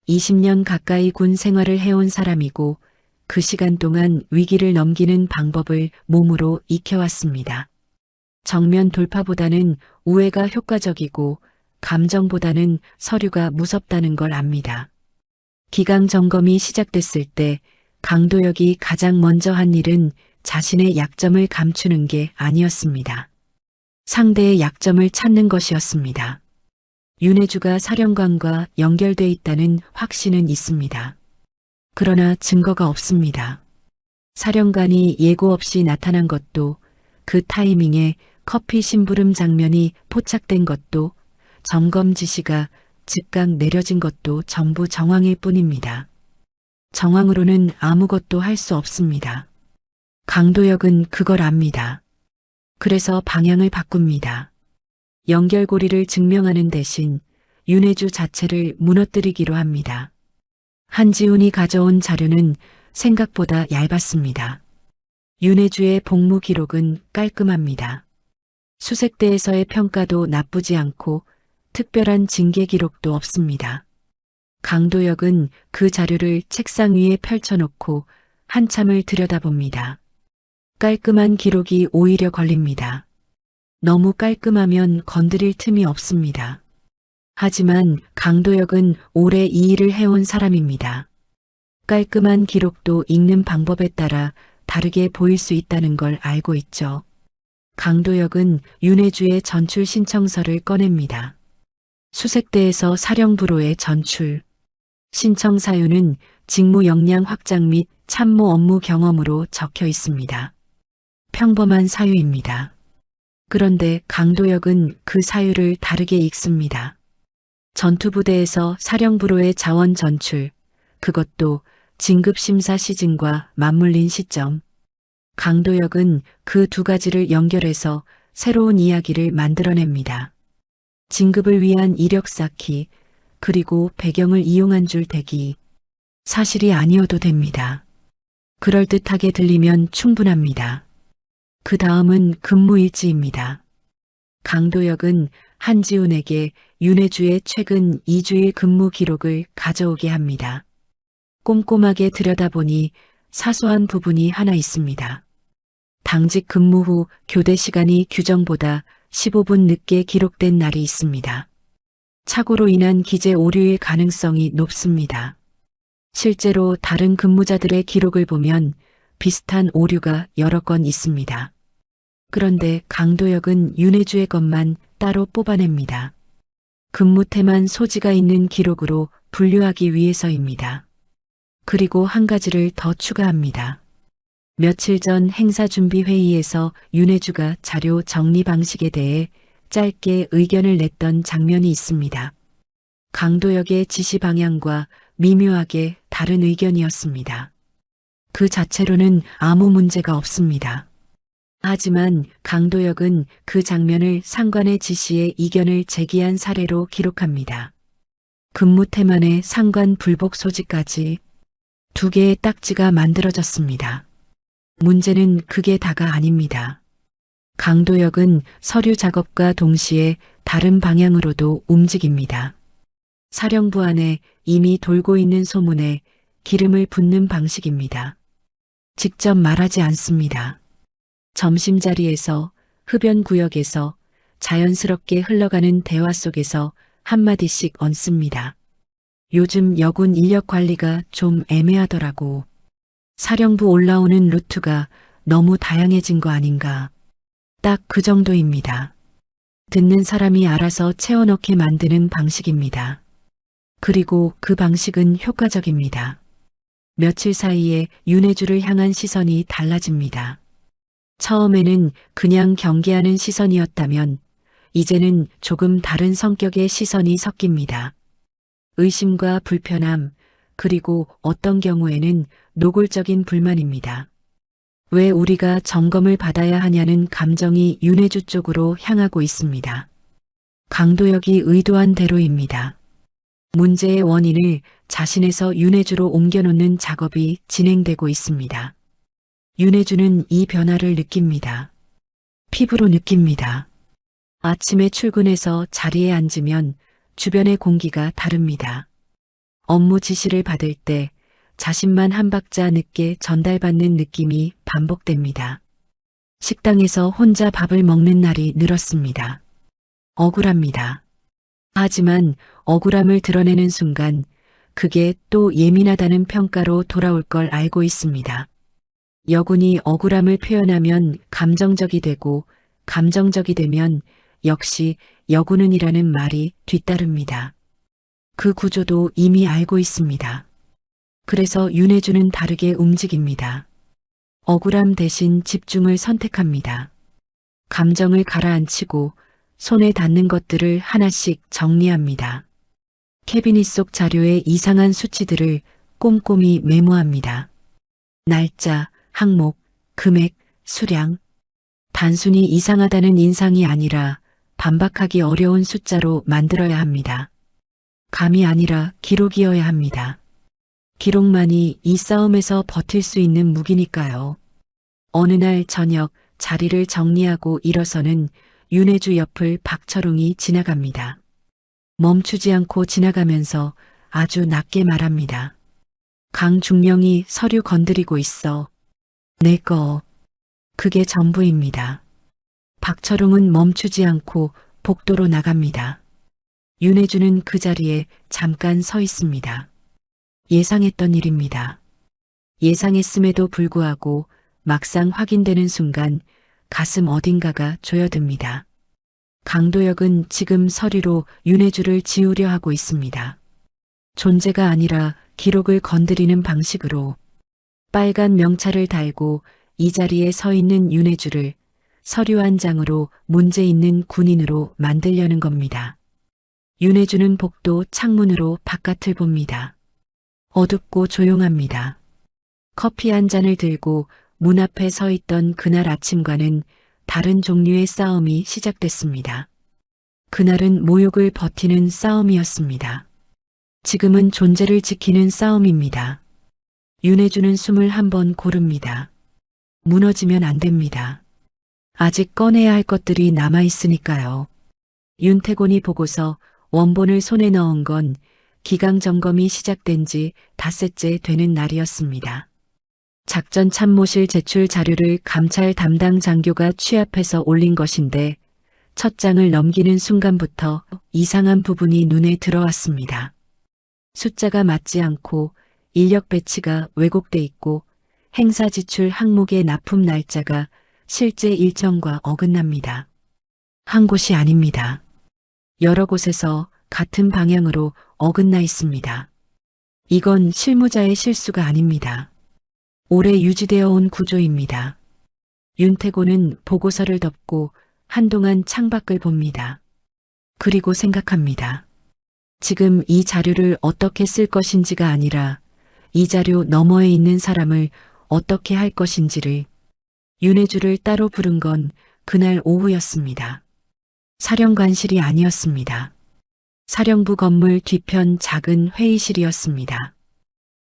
A: 20년 가까이 군 생활을 해온 사람이고 그 시간 동안 위기를 넘기는 방법을 몸으로 익혀왔습니다. 정면 돌파보다는 우회가 효과적이고 감정보다는 서류가 무섭다는 걸 압니다. 기강 점검이 시작됐을 때 강도혁이 가장 먼저 한 일은 자신의 약점을 감추는 게 아니었습니다. 상대의 약점을 찾는 것이었습니다. 윤혜주가 사령관과 연결돼 있다는 확신은 있습니다. 그러나 증거가 없습니다. 사령관이 예고 없이 나타난 것도 그 타이밍에 커피 심부름 장면이 포착된 것도 점검 지시가 즉각 내려진 것도 전부 정황일 뿐입니다. 정황으로는 아무것도 할 수 없습니다. 강도혁은 그걸 압니다. 그래서 방향을 바꿉니다. 연결고리를 증명하는 대신 윤혜주 자체를 무너뜨리기로 합니다. 한지훈이 가져온 자료는 생각보다 얇았습니다. 윤혜주의 복무 기록은 깔끔합니다. 수색대에서의 평가도 나쁘지 않고 특별한 징계 기록도 없습니다. 강도혁은 그 자료를 책상 위에 펼쳐놓고 한참을 들여다봅니다. 깔끔한 기록이 오히려 걸립니다. 너무 깔끔하면 건드릴 틈이 없습니다. 하지만 강도혁은 오래 이 일을 해온 사람입니다. 깔끔한 기록도 읽는 방법에 따라 다르게 보일 수 있다는 걸 알고 있죠. 강도혁은 윤혜주의 전출 신청서를 꺼냅니다. 수색대에서 사령부로의 전출. 신청 사유는 직무 역량 확장 및 참모 업무 경험으로 적혀 있습니다. 평범한 사유입니다. 그런데 강도혁은 그 사유를 다르게 읽습니다. 전투부대에서 사령부로의 자원 전출, 그것도 진급심사 시즌과 맞물린 시점. 강도혁은 그 두 가지를 연결해서 새로운 이야기를 만들어냅니다. 진급을 위한 이력 쌓기, 그리고 배경을 이용한 줄 대기. 사실이 아니어도 됩니다. 그럴듯하게 들리면 충분합니다. 그 다음은 근무일지입니다. 강도혁은 한지훈에게 윤혜주의 최근 2주일 근무 기록을 가져오게 합니다. 꼼꼼하게 들여다보니 사소한 부분이 하나 있습니다. 당직 근무 후 교대 시간이 규정보다 15분 늦게 기록된 날이 있습니다. 착오로 인한 기재 오류일 가능성이 높습니다. 실제로 다른 근무자들의 기록을 보면 비슷한 오류가 여러 건 있습니다. 그런데 강도혁은 윤혜주의 것만 따로 뽑아냅니다. 근무태만 소지가 있는 기록으로 분류하기 위해서입니다. 그리고 한 가지를 더 추가합니다. 며칠 전 행사준비회의에서 윤혜주가 자료 정리 방식에 대해 짧게 의견을 냈던 장면이 있습니다. 강도혁의 지시 방향과 미묘하게 다른 의견이었습니다. 그 자체로는 아무 문제가 없습니다. 하지만 강도혁은 그 장면을 상관의 지시에 이견을 제기한 사례로 기록합니다. 근무 태만의 상관 불복 소지까지 2개의 딱지가 만들어졌습니다. 문제는 그게 다가 아닙니다. 강도혁은 서류 작업과 동시에 다른 방향으로도 움직입니다. 사령부 안에 이미 돌고 있는 소문에 기름을 붓는 방식입니다. 직접 말하지 않습니다. 점심자리에서, 흡연구역에서, 자연스럽게 흘러가는 대화 속에서 한마디씩 얹습니다. 요즘 여군 인력 관리가 좀 애매하더라고. 사령부 올라오는 루트가 너무 다양해진 거 아닌가. 딱 그 정도입니다. 듣는 사람이 알아서 채워넣게 만드는 방식입니다. 그리고 그 방식은 효과적입니다. 며칠 사이에 윤혜주를 향한 시선이 달라집니다. 처음에는 그냥 경계하는 시선이었다면 이제는 조금 다른 성격의 시선이 섞입니다. 의심과 불편함, 그리고 어떤 경우에는 노골적인 불만입니다. 왜 우리가 점검을 받아야 하냐는 감정이 윤혜주 쪽으로 향하고 있습니다. 강도혁이 의도한 대로입니다. 문제의 원인을 자신에서 윤혜주로 옮겨놓는 작업이 진행되고 있습니다. 윤혜주는 이 변화를 느낍니다. 피부로 느낍니다. 아침에 출근해서 자리에 앉으면 주변의 공기가 다릅니다. 업무 지시를 받을 때 자신만 한 박자 늦게 전달받는 느낌이 반복됩니다. 식당에서 혼자 밥을 먹는 날이 늘었습니다. 억울합니다. 하지만 억울함을 드러내는 순간 그게 또 예민하다는 평가로 돌아올 걸 알고 있습니다. 여군이 억울함을 표현하면 감정적이 되고 감정적이 되면 역시 여군은이라는 말이 뒤따릅니다. 그 구조도 이미 알고 있습니다. 그래서 윤혜주는 다르게 움직입니다. 억울함 대신 집중을 선택합니다. 감정을 가라앉히고 손에 닿는 것들을 하나씩 정리합니다. 캐비닛 속 자료의 이상한 수치들을 꼼꼼히 메모합니다. 날짜, 항목, 금액, 수량. 단순히 이상하다는 인상이 아니라 반박하기 어려운 숫자로 만들어야 합니다. 감이 아니라 기록이어야 합니다. 기록만이 이 싸움에서 버틸 수 있는 무기니까요. 어느 날 저녁 자리를 정리하고 일어서는 윤혜주 옆을 박철웅이 지나갑니다. 멈추지 않고 지나가면서 아주 낮게 말합니다. 강중령이 서류 건드리고 있어. 내 거. 그게 전부입니다. 박철웅은 멈추지 않고 복도로 나갑니다. 윤혜주는 그 자리에 잠깐 서 있습니다. 예상했던 일입니다. 예상했음에도 불구하고 막상 확인되는 순간 가슴 어딘가가 조여듭니다. 강도혁은 지금 서류로 윤혜주를 지우려 하고 있습니다. 존재가 아니라 기록을 건드리는 방식으로 빨간 명찰을 달고 이 자리에 서 있는 윤혜주를 서류 한 장으로 문제 있는 군인으로 만들려는 겁니다. 윤혜주는 복도 창문으로 바깥을 봅니다. 어둡고 조용합니다. 커피 한 잔을 들고 문 앞에 서 있던 그날 아침과는 다른 종류의 싸움이 시작됐습니다. 그날은 모욕을 버티는 싸움이었습니다. 지금은 존재를 지키는 싸움입니다. 윤혜주는 숨을 한번 고릅니다. 무너지면 안 됩니다. 아직 꺼내야 할 것들이 남아있으니까요. 윤태곤이 보고서 원본을 손에 넣은 건 기강 점검이 시작된 지 닷새째 되는 날이었습니다. 작전 참모실 제출 자료를 감찰 담당 장교가 취합해서 올린 것인데 첫 장을 넘기는 순간부터 이상한 부분이 눈에 들어왔습니다. 숫자가 맞지 않고 인력 배치가 왜곡돼 있고 행사 지출 항목의 납품 날짜가 실제 일정과 어긋납니다. 한 곳이 아닙니다. 여러 곳에서 같은 방향으로 어긋나 있습니다. 이건 실무자의 실수가 아닙니다. 오래 유지되어 온 구조입니다. 윤태곤은 보고서를 덮고 한동안 창밖을 봅니다. 그리고 생각합니다. 지금 이 자료를 어떻게 쓸 것인지가 아니라 이 자료 너머에 있는 사람을 어떻게 할 것인지를. 윤혜주를 따로 부른 건 그날 오후였습니다. 사령관실이 아니었습니다. 사령부 건물 뒤편 작은 회의실이었습니다.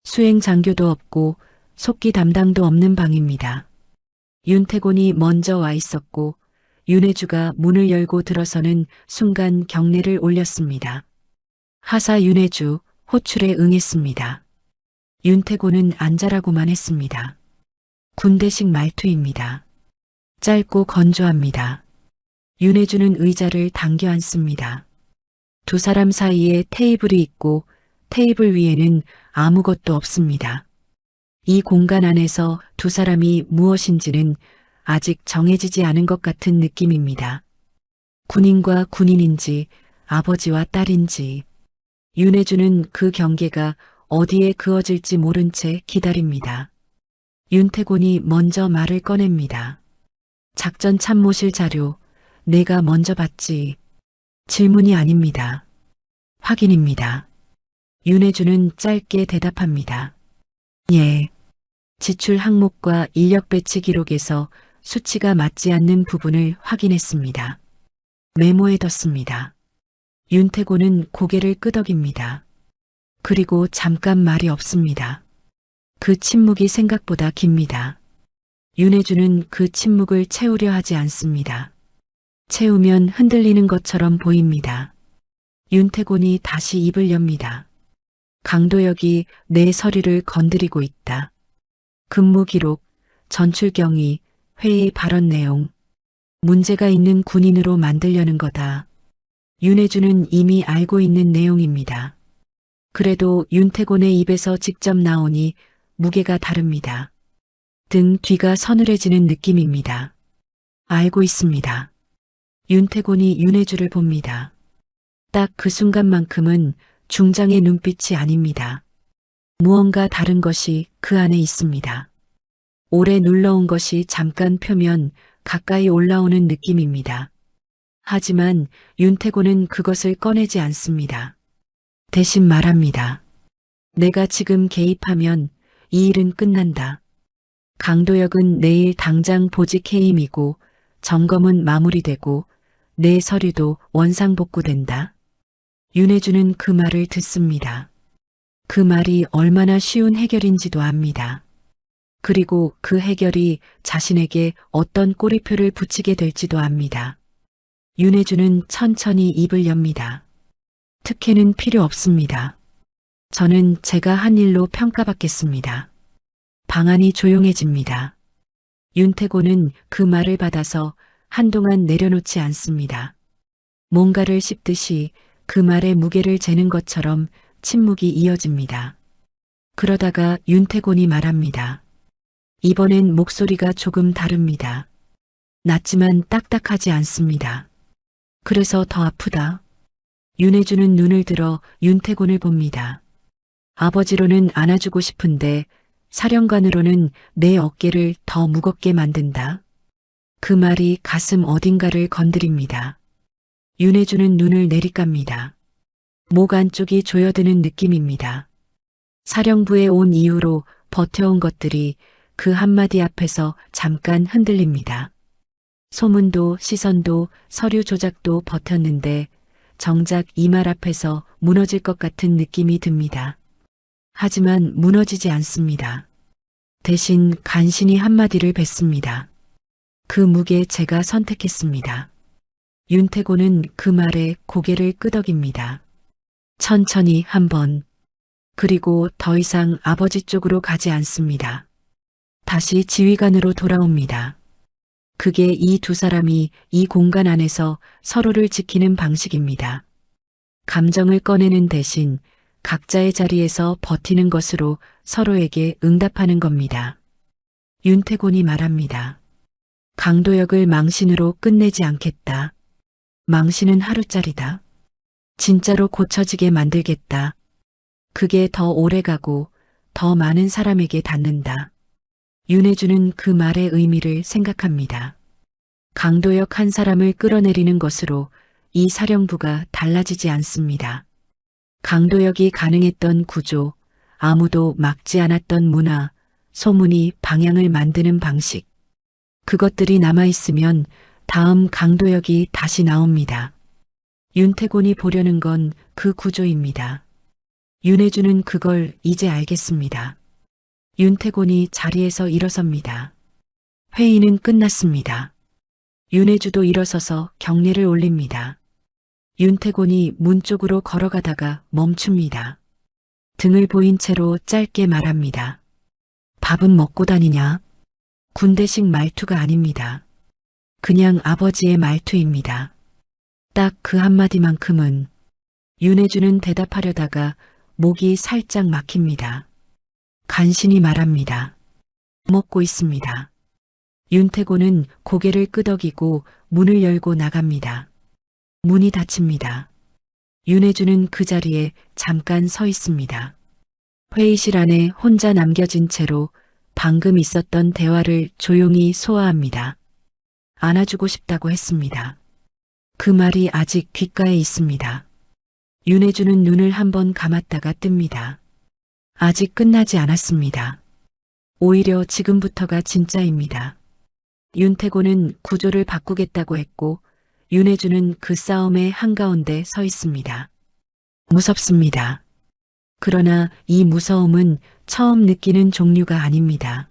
A: 수행 장교도 없고 속기 담당도 없는 방입니다. 윤태곤이 먼저 와 있었고 윤혜주가 문을 열고 들어서는 순간 경례를 올렸습니다. 하사 윤혜주, 호출에 응했습니다. 윤태곤은 앉아라고만 했습니다. 군대식 말투입니다. 짧고 건조합니다. 윤혜주는 의자를 당겨 앉습니다. 두 사람 사이에 테이블이 있고 테이블 위에는 아무것도 없습니다. 이 공간 안에서 두 사람이 무엇인지는 아직 정해지지 않은 것 같은 느낌입니다. 군인과 군인인지 아버지와 딸인지. 윤혜주는 그 경계가 어디에 그어질지 모른 채 기다립니다. 윤태곤이 먼저 말을 꺼냅니다. 작전 참모실 자료 내가 먼저 봤지. 질문이 아닙니다. 확인입니다. 윤혜주는 짧게 대답합니다. 예. 지출 항목과 인력 배치 기록에서 수치가 맞지 않는 부분을 확인했습니다. 메모해뒀습니다. 윤태곤은 고개를 끄덕입니다. 그리고 잠깐 말이 없습니다. 그 침묵이 생각보다 깁니다. 윤혜주는 그 침묵을 채우려 하지 않습니다. 채우면 흔들리는 것처럼 보입니다. 윤태곤이 다시 입을 엽니다. 강도혁이 내 서류를 건드리고 있다. 근무 기록, 전출 경위, 회의 발언 내용. 문제가 있는 군인으로 만들려는 거다. 윤혜주는 이미 알고 있는 내용입니다. 그래도 윤태곤의 입에서 직접 나오니 무게가 다릅니다. 등 뒤가 서늘해지는 느낌입니다. 알고 있습니다. 윤태곤이 윤혜주를 봅니다. 딱 그 순간만큼은 중장의 눈빛이 아닙니다. 무언가 다른 것이 그 안에 있습니다. 오래 눌러온 것이 잠깐 펴면 가까이 올라오는 느낌입니다. 하지만 윤태곤은 그것을 꺼내지 않습니다. 대신 말합니다. 내가 지금 개입하면 이 일은 끝난다. 강도혁은 내일 당장 보직 해임이고 점검은 마무리되고 내 서류도 원상복구된다. 윤혜주는 그 말을 듣습니다. 그 말이 얼마나 쉬운 해결인지도 압니다. 그리고 그 해결이 자신에게 어떤 꼬리표를 붙이게 될지도 압니다. 윤혜주는 천천히 입을 엽니다. 특혜는 필요 없습니다. 저는 제가 한 일로 평가받겠습니다. 방안이 조용해집니다. 윤태곤은 그 말을 받아서 한동안 내려놓지 않습니다. 뭔가를 씹듯이 그 말의 무게를 재는 것처럼 침묵이 이어집니다. 그러다가 윤태곤이 말합니다. 이번엔 목소리가 조금 다릅니다. 낮지만 딱딱하지 않습니다. 그래서 더 아프다. 윤혜주는 눈을 들어 윤태곤을 봅니다. 아버지로는 안아주고 싶은데 사령관으로는 내 어깨를 더 무겁게 만든다. 그 말이 가슴 어딘가를 건드립니다. 윤혜주는 눈을 내리깝니다. 목 안쪽이 조여드는 느낌입니다. 사령부에 온 이후로 버텨온 것들이 그 한마디 앞에서 잠깐 흔들립니다. 소문도 시선도 서류 조작도 버텼는데 정작 이 말 앞에서 무너질 것 같은 느낌이 듭니다. 하지만 무너지지 않습니다. 대신 간신히 한마디를 뱉습니다. 그 무게 제가 선택했습니다. 윤태곤은 그 말에 고개를 끄덕입니다. 천천히 한 번. 그리고 더 이상 아버지 쪽으로 가지 않습니다. 다시 지휘관으로 돌아옵니다. 그게 이 두 사람이 이 공간 안에서 서로를 지키는 방식입니다. 감정을 꺼내는 대신 각자의 자리에서 버티는 것으로 서로에게 응답하는 겁니다. 윤태곤이 말합니다. 강도혁을 망신으로 끝내지 않겠다. 망신은 하루짜리다. 진짜로 고쳐지게 만들겠다. 그게 더 오래가고 더 많은 사람에게 닿는다. 윤혜주는 그 말의 의미를 생각합니다. 강도혁 한 사람을 끌어내리는 것으로 이 사령부가 달라지지 않습니다. 강도혁이 가능했던 구조, 아무도 막지 않았던 문화, 소문이 방향을 만드는 방식. 그것들이 남아있으면 다음 강도혁이 다시 나옵니다. 윤태곤이 보려는 건 그 구조입니다. 윤혜주는 그걸 이제 알겠습니다. 윤태곤이 자리에서 일어섭니다. 회의는 끝났습니다. 윤혜주도 일어서서 경례를 올립니다. 윤태곤이 문 쪽으로 걸어가다가 멈춥니다. 등을 보인 채로 짧게 말합니다. 밥은 먹고 다니냐? 군대식 말투가 아닙니다. 그냥 아버지의 말투입니다. 딱 그 한마디만큼은. 윤혜주는 대답하려다가 목이 살짝 막힙니다. 간신히 말합니다. 먹고 있습니다. 윤태곤은 고개를 끄덕이고 문을 열고 나갑니다. 문이 닫힙니다. 윤혜주는 그 자리에 잠깐 서 있습니다. 회의실 안에 혼자 남겨진 채로 방금 있었던 대화를 조용히 소화합니다. 안아주고 싶다고 했습니다. 그 말이 아직 귓가에 있습니다. 윤혜주는 눈을 한번 감았다가 뜹니다. 아직 끝나지 않았습니다. 오히려 지금부터가 진짜입니다. 윤태곤은 구조를 바꾸겠다고 했고 윤혜주는 그 싸움의 한가운데 서 있습니다. 무섭습니다. 그러나 이 무서움은 처음 느끼는 종류가 아닙니다.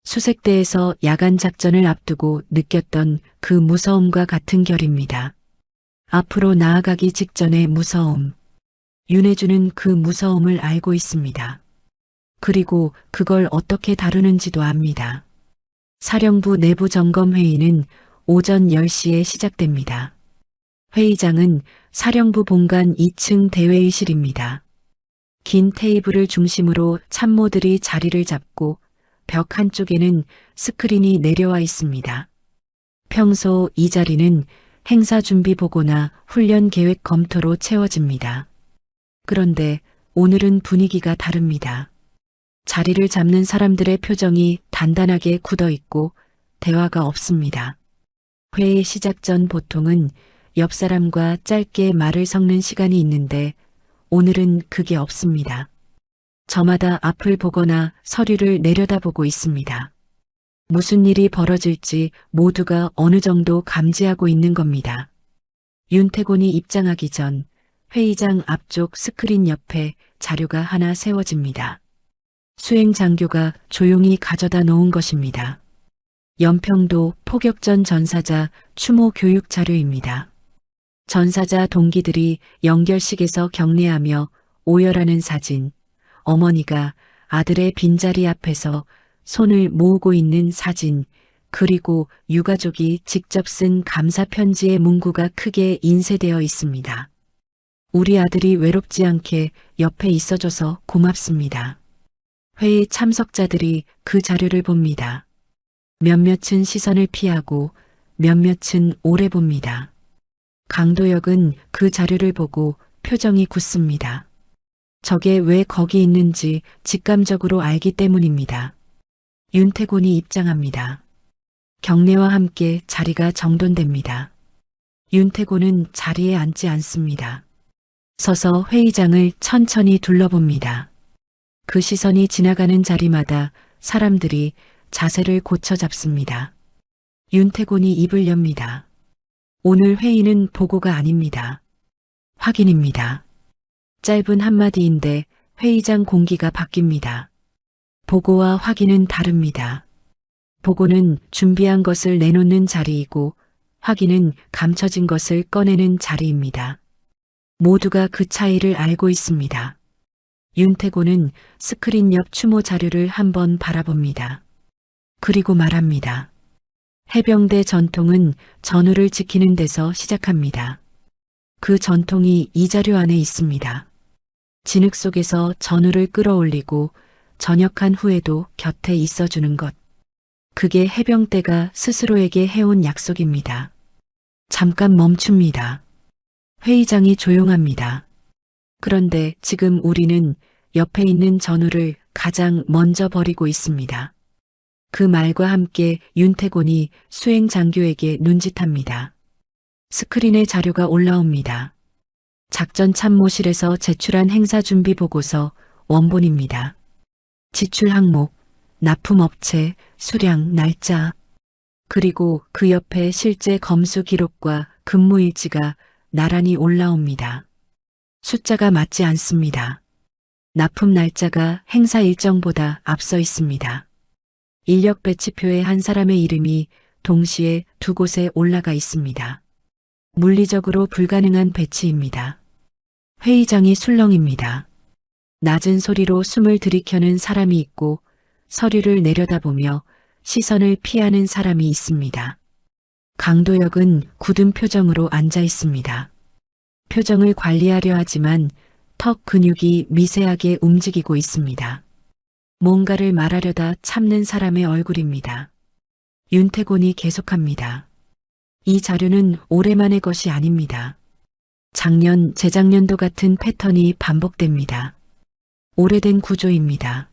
A: 수색대에서 야간 작전을 앞두고 느꼈던 그 무서움과 같은 결입니다. 앞으로 나아가기 직전의 무서움. 윤혜주는 그 무서움을 알고 있습니다. 그리고 그걸 어떻게 다루는지도 압니다. 사령부 내부 점검 회의는 오전 10시에 시작됩니다. 회의장은 사령부 본관 2층 대회의실입니다. 긴 테이블을 중심으로 참모들이 자리를 잡고 벽 한쪽에는 스크린이 내려와 있습니다. 평소 이 자리는 행사 준비 보고나 훈련 계획 검토로 채워집니다. 그런데 오늘은 분위기가 다릅니다. 자리를 잡는 사람들의 표정이 단단하게 굳어 있고 대화가 없습니다. 회의 시작 전 보통은 옆 사람과 짧게 말을 섞는 시간이 있는데 오늘은 그게 없습니다. 저마다 앞을 보거나 서류를 내려다보고 있습니다. 무슨 일이 벌어질지 모두가 어느 정도 감지하고 있는 겁니다. 윤태곤이 입장하기 전 회의장 앞쪽 스크린 옆에 자료가 하나 세워집니다. 수행 장교가 조용히 가져다 놓은 것입니다. 연평도 포격전 전사자 추모 교육 자료입니다. 전사자 동기들이 연결식에서 격려하며 오열하는 사진, 어머니가 아들의 빈자리 앞에서 손을 모으고 있는 사진, 그리고 유가족이 직접 쓴 감사 편지의 문구가 크게 인쇄되어 있습니다. 우리 아들이 외롭지 않게 옆에 있어줘서 고맙습니다. 회의 참석자들이 그 자료를 봅니다. 몇몇은 시선을 피하고 몇몇은 오래 봅니다. 강도혁은 그 자료를 보고 표정이 굳습니다. 저게 왜 거기 있는지 직감적으로 알기 때문입니다. 윤태곤이 입장합니다. 경례와 함께 자리가 정돈됩니다. 윤태곤은 자리에 앉지 않습니다. 서서 회의장을 천천히 둘러봅니다. 그 시선이 지나가는 자리마다 사람들이 자세를 고쳐 잡습니다. 윤태곤이 입을 엽니다. 오늘 회의는 보고가 아닙니다. 확인입니다. 짧은 한마디인데 회의장 공기가 바뀝니다. 보고와 확인은 다릅니다. 보고는 준비한 것을 내놓는 자리이고 확인은 감춰진 것을 꺼내는 자리입니다. 모두가 그 차이를 알고 있습니다. 윤태곤은 스크린 옆 추모 자료를 한번 바라봅니다. 그리고 말합니다. 해병대 전통은 전우를 지키는 데서 시작합니다. 그 전통이 이 자료 안에 있습니다. 진흙 속에서 전우를 끌어올리고 전역한 후에도 곁에 있어주는 것. 그게 해병대가 스스로에게 해온 약속입니다. 잠깐 멈춥니다. 회의장이 조용합니다. 그런데 지금 우리는 옆에 있는 전우를 가장 먼저 버리고 있습니다. 그 말과 함께 윤태곤이 수행 장교에게 눈짓합니다. 스크린에 자료가 올라옵니다. 작전 참모실에서 제출한 행사 준비 보고서 원본입니다. 지출 항목, 납품업체, 수량, 날짜, 그리고 그 옆에 실제 검수 기록과 근무일지가 나란히 올라옵니다. 숫자가 맞지 않습니다. 납품 날짜가 행사 일정보다 앞서 있습니다. 인력 배치표에 한 사람의 이름이 동시에 두 곳에 올라가 있습니다. 물리적으로 불가능한 배치입니다. 회의장이 술렁입니다. 낮은 소리로 숨을 들이켜는 사람이 있고 서류를 내려다보며 시선을 피하는 사람이 있습니다. 강도혁은 굳은 표정으로 앉아 있습니다. 표정을 관리하려 하지만 턱 근육이 미세하게 움직이고 있습니다. 뭔가를 말하려다 참는 사람의 얼굴입니다. 윤태곤이 계속합니다. 이 자료는 오래만의 것이 아닙니다. 작년, 재작년도 같은 패턴이 반복됩니다. 오래된 구조입니다.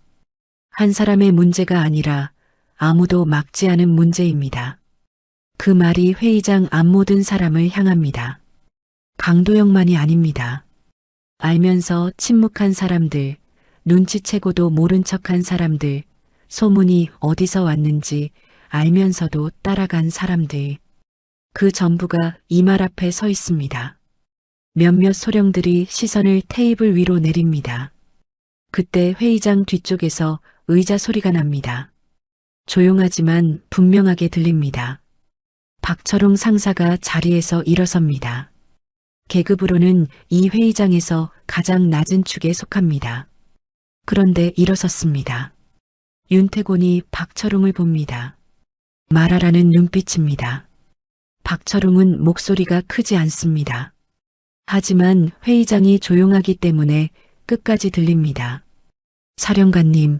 A: 한 사람의 문제가 아니라 아무도 막지 않은 문제입니다. 그 말이 회의장 앞 모든 사람을 향합니다. 강도영만이 아닙니다. 알면서 침묵한 사람들, 눈치채고도 모른 척한 사람들, 소문이 어디서 왔는지 알면서도 따라간 사람들. 그 전부가 이 말 앞에 서 있습니다. 몇몇 소령들이 시선을 테이블 위로 내립니다. 그때 회의장 뒤쪽에서 의자 소리가 납니다. 조용하지만 분명하게 들립니다. 박철웅 상사가 자리에서 일어섭니다. 계급으로는 이 회의장에서 가장 낮은 축에 속합니다. 그런데 일어섰습니다. 윤태곤이 박철웅을 봅니다. 말하라는 눈빛입니다. 박철웅은 목소리가 크지 않습니다. 하지만 회의장이 조용하기 때문에 끝까지 들립니다. 사령관님,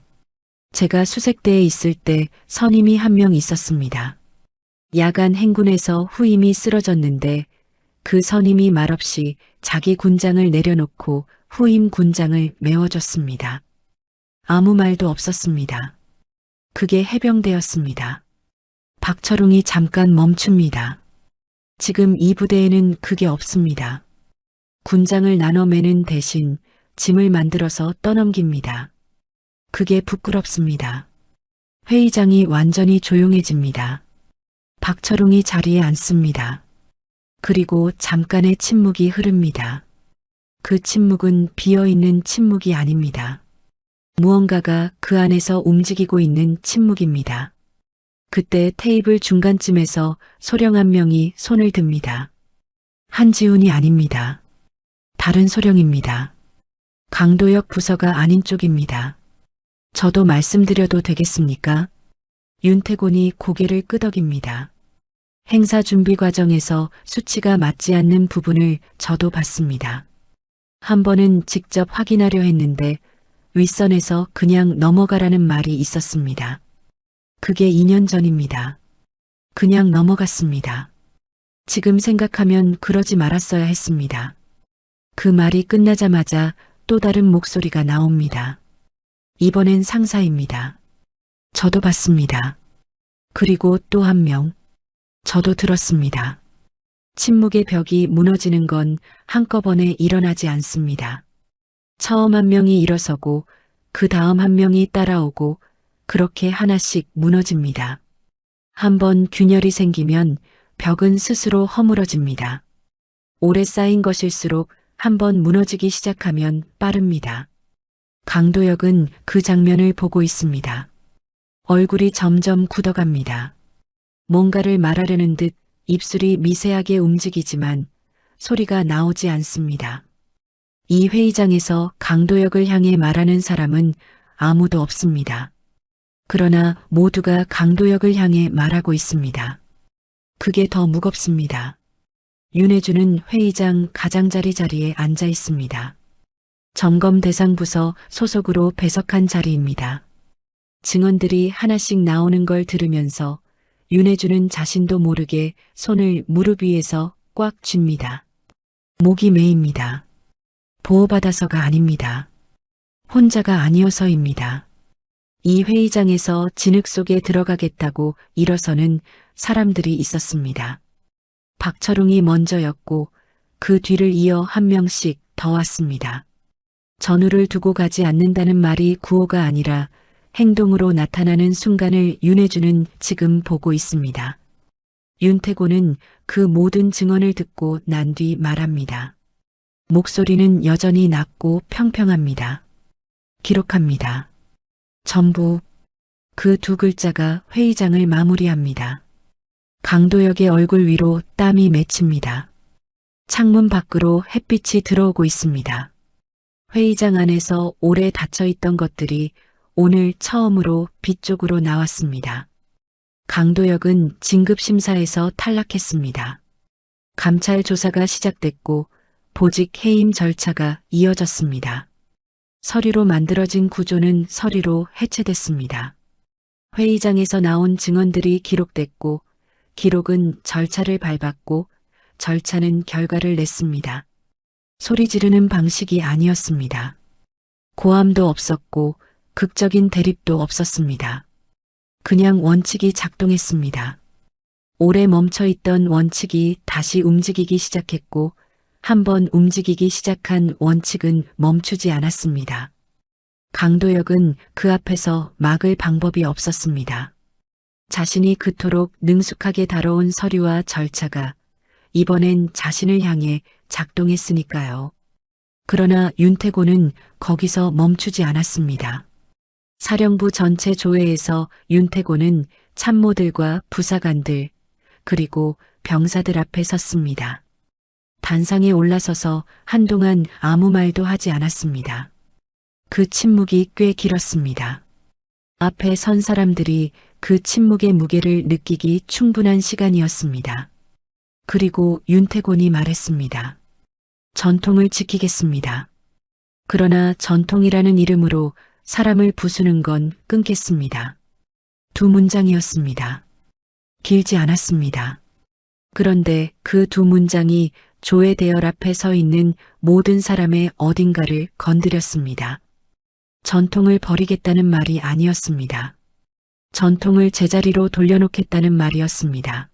A: 제가 수색대에 있을 때 선임이 한 명 있었습니다. 야간 행군에서 후임이 쓰러졌는데 그 선임이 말없이 자기 군장을 내려놓고 후임 군장을 메워줬습니다. 아무 말도 없었습니다. 그게 해병대였습니다. 박철웅이 잠깐 멈춥니다. 지금 이 부대에는 그게 없습니다. 군장을 나눠 매는 대신 짐을 만들어서 떠넘깁니다. 그게 부끄럽습니다. 회의장이 완전히 조용해집니다. 박철웅이 자리에 앉습니다. 그리고 잠깐의 침묵이 흐릅니다. 그 침묵은 비어있는 침묵이 아닙니다. 무언가가 그 안에서 움직이고 있는 침묵입니다. 그때 테이블 중간쯤에서 소령 한 명이 손을 듭니다. 한지훈이 아닙니다. 다른 소령입니다. 강도역 부서가 아닌 쪽입니다. 저도 말씀드려도 되겠습니까? 윤태곤이 고개를 끄덕입니다. 행사 준비 과정에서 수치가 맞지 않는 부분을 저도 봤습니다. 한 번은 직접 확인하려 했는데 윗선에서 그냥 넘어가라는 말이 있었습니다. 그게 2년 전입니다. 그냥 넘어갔습니다. 지금 생각하면 그러지 말았어야 했습니다. 그 말이 끝나자마자 또 다른 목소리가 나옵니다. 이번엔 상사입니다. 저도 봤습니다. 그리고 또 한 명. 저도 들었습니다. 침묵의 벽이 무너지는 건 한꺼번에 일어나지 않습니다. 처음 한 명이 일어서고 그 다음 한 명이 따라오고 그렇게 하나씩 무너집니다. 한번 균열이 생기면 벽은 스스로 허물어집니다. 오래 쌓인 것일수록 한번 무너지기 시작하면 빠릅니다. 강도역은 그 장면을 보고 있습니다. 얼굴이 점점 굳어갑니다. 뭔가를 말하려는 듯 입술이 미세하게 움직이지만 소리가 나오지 않습니다. 이 회의장에서 강도역을 향해 말하는 사람은 아무도 없습니다. 그러나 모두가 강도역을 향해 말하고 있습니다. 그게 더 무겁습니다. 윤혜주는 회의장 가장자리 자리에 앉아 있습니다. 점검 대상 부서 소속으로 배석한 자리입니다. 증언들이 하나씩 나오는 걸 들으면서 윤혜주는 자신도 모르게 손을 무릎 위에서 꽉 쥡니다. 목이 메입니다. 보호받아서가 아닙니다. 혼자가 아니어서입니다. 이 회의장에서 진흙 속에 들어가겠다고 일어서는 사람들이 있었습니다. 박철웅이 먼저였고 그 뒤를 이어 한 명씩 더 왔습니다. 전우를 두고 가지 않는다는 말이 구호가 아니라 행동으로 나타나는 순간을 윤혜주는 지금 보고 있습니다. 윤태곤은 그 모든 증언을 듣고 난 뒤 말합니다. 목소리는 여전히 낮고 평평합니다. 기록합니다. 전부 그 두 글자가 회의장을 마무리합니다. 강도역의 얼굴 위로 땀이 맺힙니다. 창문 밖으로 햇빛이 들어오고 있습니다. 회의장 안에서 오래 닫혀있던 것들이 오늘 처음으로 빛 쪽으로 나왔습니다. 강도역은 진급심사에서 탈락했습니다. 감찰 조사가 시작됐고 보직 해임 절차가 이어졌습니다. 서류로 만들어진 구조는 서류로 해체됐습니다. 회의장에서 나온 증언들이 기록됐고 기록은 절차를 밟았고 절차는 결과를 냈습니다. 소리 지르는 방식이 아니었습니다. 고함도 없었고 극적인 대립도 없었습니다. 그냥 원칙이 작동했습니다. 오래 멈춰있던 원칙이 다시 움직이기 시작했고 한번 움직이기 시작한 원칙은 멈추지 않았습니다. 강도혁은 그 앞에서 막을 방법이 없었습니다. 자신이 그토록 능숙하게 다뤄온 서류와 절차가 이번엔 자신을 향해 작동했으니까요. 그러나 윤태곤은 거기서 멈추지 않았습니다. 사령부 전체 조회에서 윤태곤은 참모들과 부사관들 그리고 병사들 앞에 섰습니다. 단상에 올라서서 한동안 아무 말도 하지 않았습니다. 그 침묵이 꽤 길었습니다. 앞에 선 사람들이 그 침묵의 무게를 느끼기 충분한 시간이었습니다. 그리고 윤태곤이 말했습니다. 전통을 지키겠습니다. 그러나 전통이라는 이름으로 사람을 부수는 건 끊겠습니다. 두 문장이었습니다. 길지 않았습니다. 그런데 그 두 문장이 조회 대열 앞에 서 있는 모든 사람의 어딘가를 건드렸습니다. 전통을 버리겠다는 말이 아니었습니다. 전통을 제자리로 돌려놓겠다는 말이었습니다.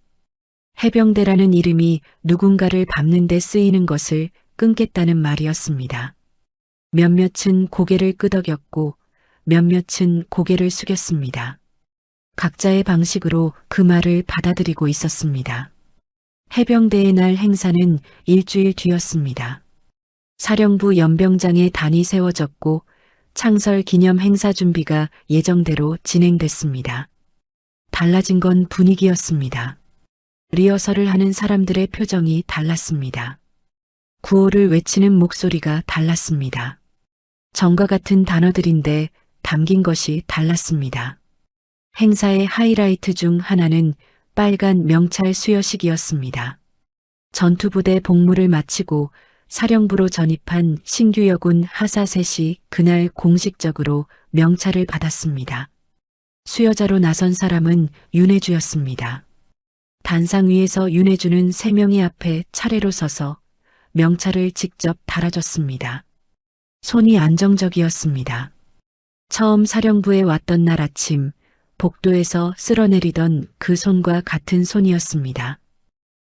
A: 해병대라는 이름이 누군가를 밟는 데 쓰이는 것을 끊겠다는 말이었습니다. 몇몇은 고개를 끄덕였고 몇몇은 고개를 숙였습니다. 각자의 방식으로 그 말을 받아들이고 있었습니다. 해병대의 날 행사는 일주일 뒤였습니다. 사령부 연병장에 단이 세워졌고 창설 기념 행사 준비가 예정대로 진행됐습니다. 달라진 건 분위기였습니다. 리허설을 하는 사람들의 표정이 달랐습니다. 구호를 외치는 목소리가 달랐습니다. 정과 같은 단어들인데 담긴 것이 달랐습니다. 행사의 하이라이트 중 하나는 빨간 명찰 수여식이었습니다. 전투부대 복무를 마치고 사령부로 전입한 신규 여군 하사셋이 그날 공식적으로 명찰을 받았습니다. 수여자로 나선 사람은 윤혜주였습니다. 단상 위에서 윤혜주는 3명이 앞에 차례로 서서 명찰을 직접 달아줬습니다. 손이 안정적이었습니다. 처음 사령부에 왔던 날 아침 복도에서 쓸어내리던 그 손과 같은 손이었습니다.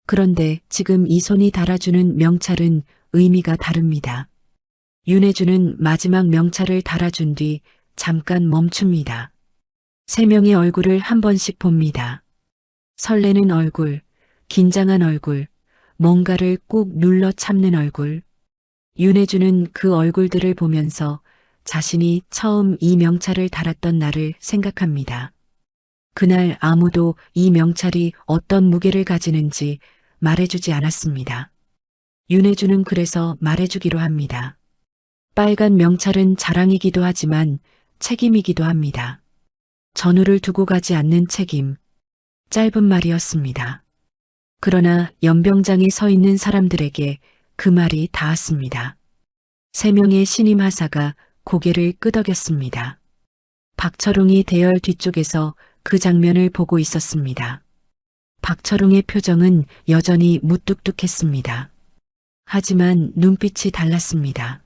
A: 그런데 지금 이 손이 달아주는 명찰은 의미가 다릅니다. 윤혜주는 마지막 명찰을 달아준 뒤 잠깐 멈춥니다. 3명의 얼굴을 한 번씩 봅니다. 설레는 얼굴, 긴장한 얼굴, 뭔가를 꾹 눌러 참는 얼굴. 윤혜주는 그 얼굴들을 보면서 자신이 처음 이 명찰을 달았던 날을 생각합니다. 그날 아무도 이 명찰이 어떤 무게를 가지는지 말해주지 않았습니다. 윤혜주는 그래서 말해주기로 합니다. 빨간 명찰은 자랑이기도 하지만 책임이기도 합니다. 전우를 두고 가지 않는 책임. 짧은 말이었습니다. 그러나 연병장에 서 있는 사람들에게 그 말이 닿았습니다. 3명의 신임 하사가 고개를 끄덕였습니다. 박철웅이 대열 뒤쪽에서 그 장면을 보고 있었습니다. 박철웅의 표정은 여전히 무뚝뚝했습니다. 하지만 눈빛이 달랐습니다.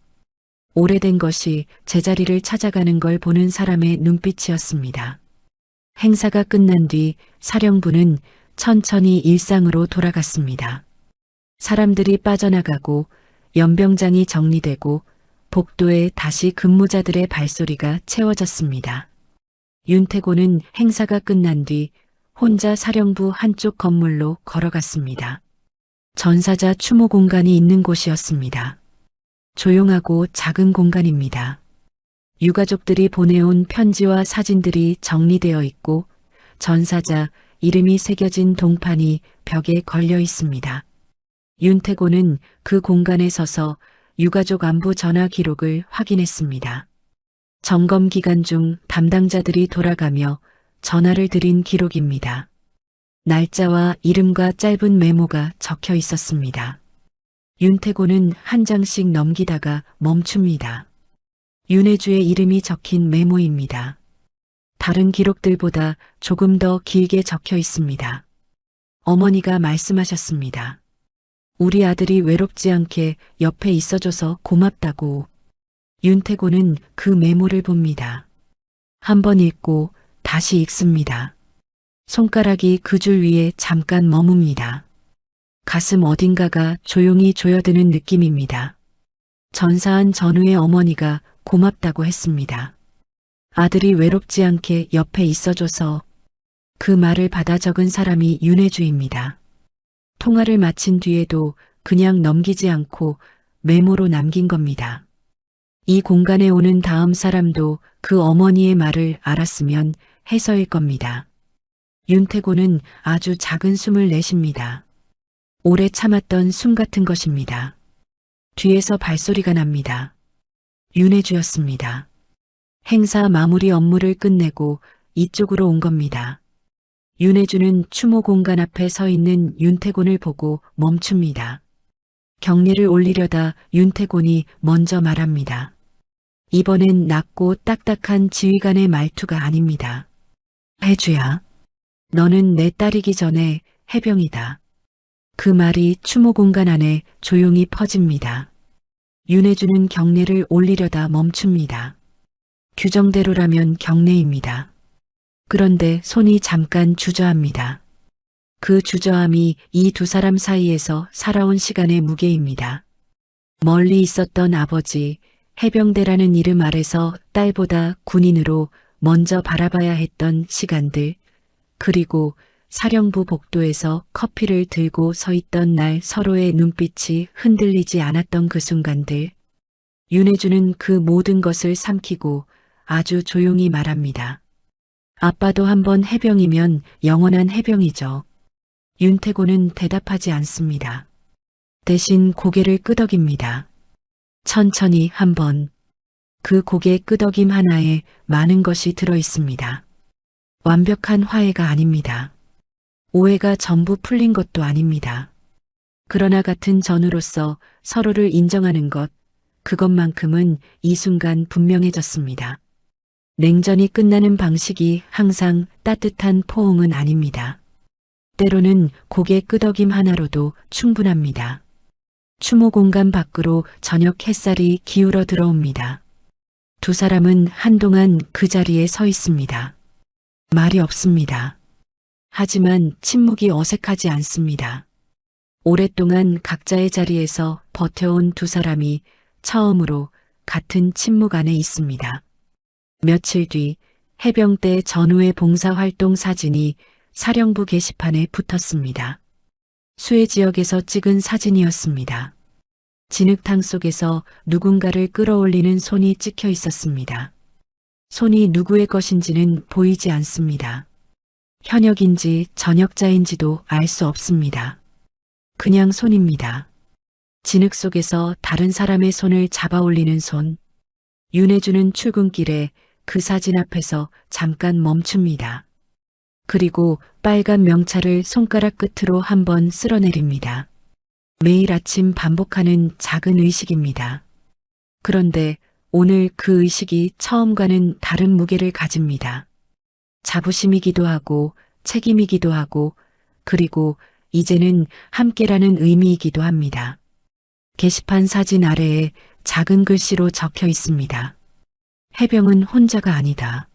A: 오래된 것이 제자리를 찾아가는 걸 보는 사람의 눈빛이었습니다. 행사가 끝난 뒤 사령부는 천천히 일상으로 돌아갔습니다. 사람들이 빠져나가고 연병장이 정리되고 복도에 다시 근무자들의 발소리가 채워졌습니다. 윤태곤은 행사가 끝난 뒤 혼자 사령부 한쪽 건물로 걸어갔습니다. 전사자 추모 공간이 있는 곳이었습니다. 조용하고 작은 공간입니다. 유가족들이 보내온 편지와 사진들이 정리되어 있고 전사자 이름이 새겨진 동판이 벽에 걸려 있습니다. 윤태곤은 그 공간에 서서 유가족 안부 전화 기록을 확인했습니다. 점검 기간 중 담당자들이 돌아가며 전화를 드린 기록입니다. 날짜와 이름과 짧은 메모가 적혀 있었습니다. 윤태곤은 한 장씩 넘기다가 멈춥니다. 윤혜주의 이름이 적힌 메모입니다. 다른 기록들보다 조금 더 길게 적혀 있습니다. 어머니가 말씀하셨습니다. 우리 아들이 외롭지 않게 옆에 있어줘서 고맙다고. 윤태곤은 그 메모를 봅니다. 한 번 읽고 다시 읽습니다. 손가락이 그 줄 위에 잠깐 머뭅니다. 가슴 어딘가가 조용히 조여드는 느낌입니다. 전사한 전우의 어머니가 고맙다고 했습니다. 아들이 외롭지 않게 옆에 있어줘서. 그 말을 받아 적은 사람이 윤혜주입니다. 통화를 마친 뒤에도 그냥 넘기지 않고 메모로 남긴 겁니다. 이 공간에 오는 다음 사람도 그 어머니의 말을 알았으면 해서일 겁니다. 윤태곤은 아주 작은 숨을 내쉽니다. 오래 참았던 숨 같은 것입니다. 뒤에서 발소리가 납니다. 윤혜주였습니다. 행사 마무리 업무를 끝내고 이쪽으로 온 겁니다. 윤혜주는 추모 공간 앞에 서 있는 윤태곤을 보고 멈춥니다. 경례를 올리려다 윤태곤이 먼저 말합니다. 이번엔 낮고 딱딱한 지휘관의 말투가 아닙니다. 혜주야, 너는 내 딸이기 전에 해병이다. 그 말이 추모 공간 안에 조용히 퍼집니다. 윤혜주는 경례를 올리려다 멈춥니다. 규정대로라면 경례입니다. 그런데 손이 잠깐 주저합니다. 그 주저함이 이 두 사람 사이에서 살아온 시간의 무게입니다. 멀리 있었던 아버지, 해병대라는 이름 아래서 딸보다 군인으로 먼저 바라봐야 했던 시간들, 그리고 사령부 복도에서 커피를 들고 서 있던 날 서로의 눈빛이 흔들리지 않았던 그 순간들. 윤혜주는 그 모든 것을 삼키고 아주 조용히 말합니다. 아빠도 한번 해병이면 영원한 해병이죠. 윤태곤은 대답하지 않습니다. 대신 고개를 끄덕입니다. 천천히 한번. 그 고개 끄덕임 하나에 많은 것이 들어 있습니다. 완벽한 화해가 아닙니다. 오해가 전부 풀린 것도 아닙니다. 그러나 같은 전우로서 서로를 인정하는 것, 그것만큼은 이 순간 분명해졌습니다. 냉전이 끝나는 방식이 항상 따뜻한 포옹은 아닙니다. 때로는 고개 끄덕임 하나로도 충분합니다. 추모 공간 밖으로 저녁 햇살이 기울어 들어옵니다. 두 사람은 한동안 그 자리에 서 있습니다. 말이 없습니다. 하지만 침묵이 어색하지 않습니다. 오랫동안 각자의 자리에서 버텨온 두 사람이 처음으로 같은 침묵 안에 있습니다. 며칠 뒤 해병대 전후의 봉사활동 사진이 사령부 게시판에 붙었습니다. 수해 지역에서 찍은 사진이었습니다. 진흙탕 속에서 누군가를 끌어올리는 손이 찍혀 있었습니다. 손이 누구의 것인지는 보이지 않습니다. 현역인지 전역자인지도 알 수 없습니다. 그냥 손입니다. 진흙 속에서 다른 사람의 손을 잡아 올리는 손. 윤혜주는 출근길에 그 사진 앞에서 잠깐 멈춥니다. 그리고 빨간 명찰을 손가락 끝으로 한번 쓸어내립니다. 매일 아침 반복하는 작은 의식입니다. 그런데 오늘 그 의식이 처음과는 다른 무게를 가집니다. 자부심이기도 하고 책임이기도 하고 그리고 이제는 함께라는 의미이기도 합니다. 게시판 사진 아래에 작은 글씨로 적혀 있습니다. 해병은 혼자가 아니다.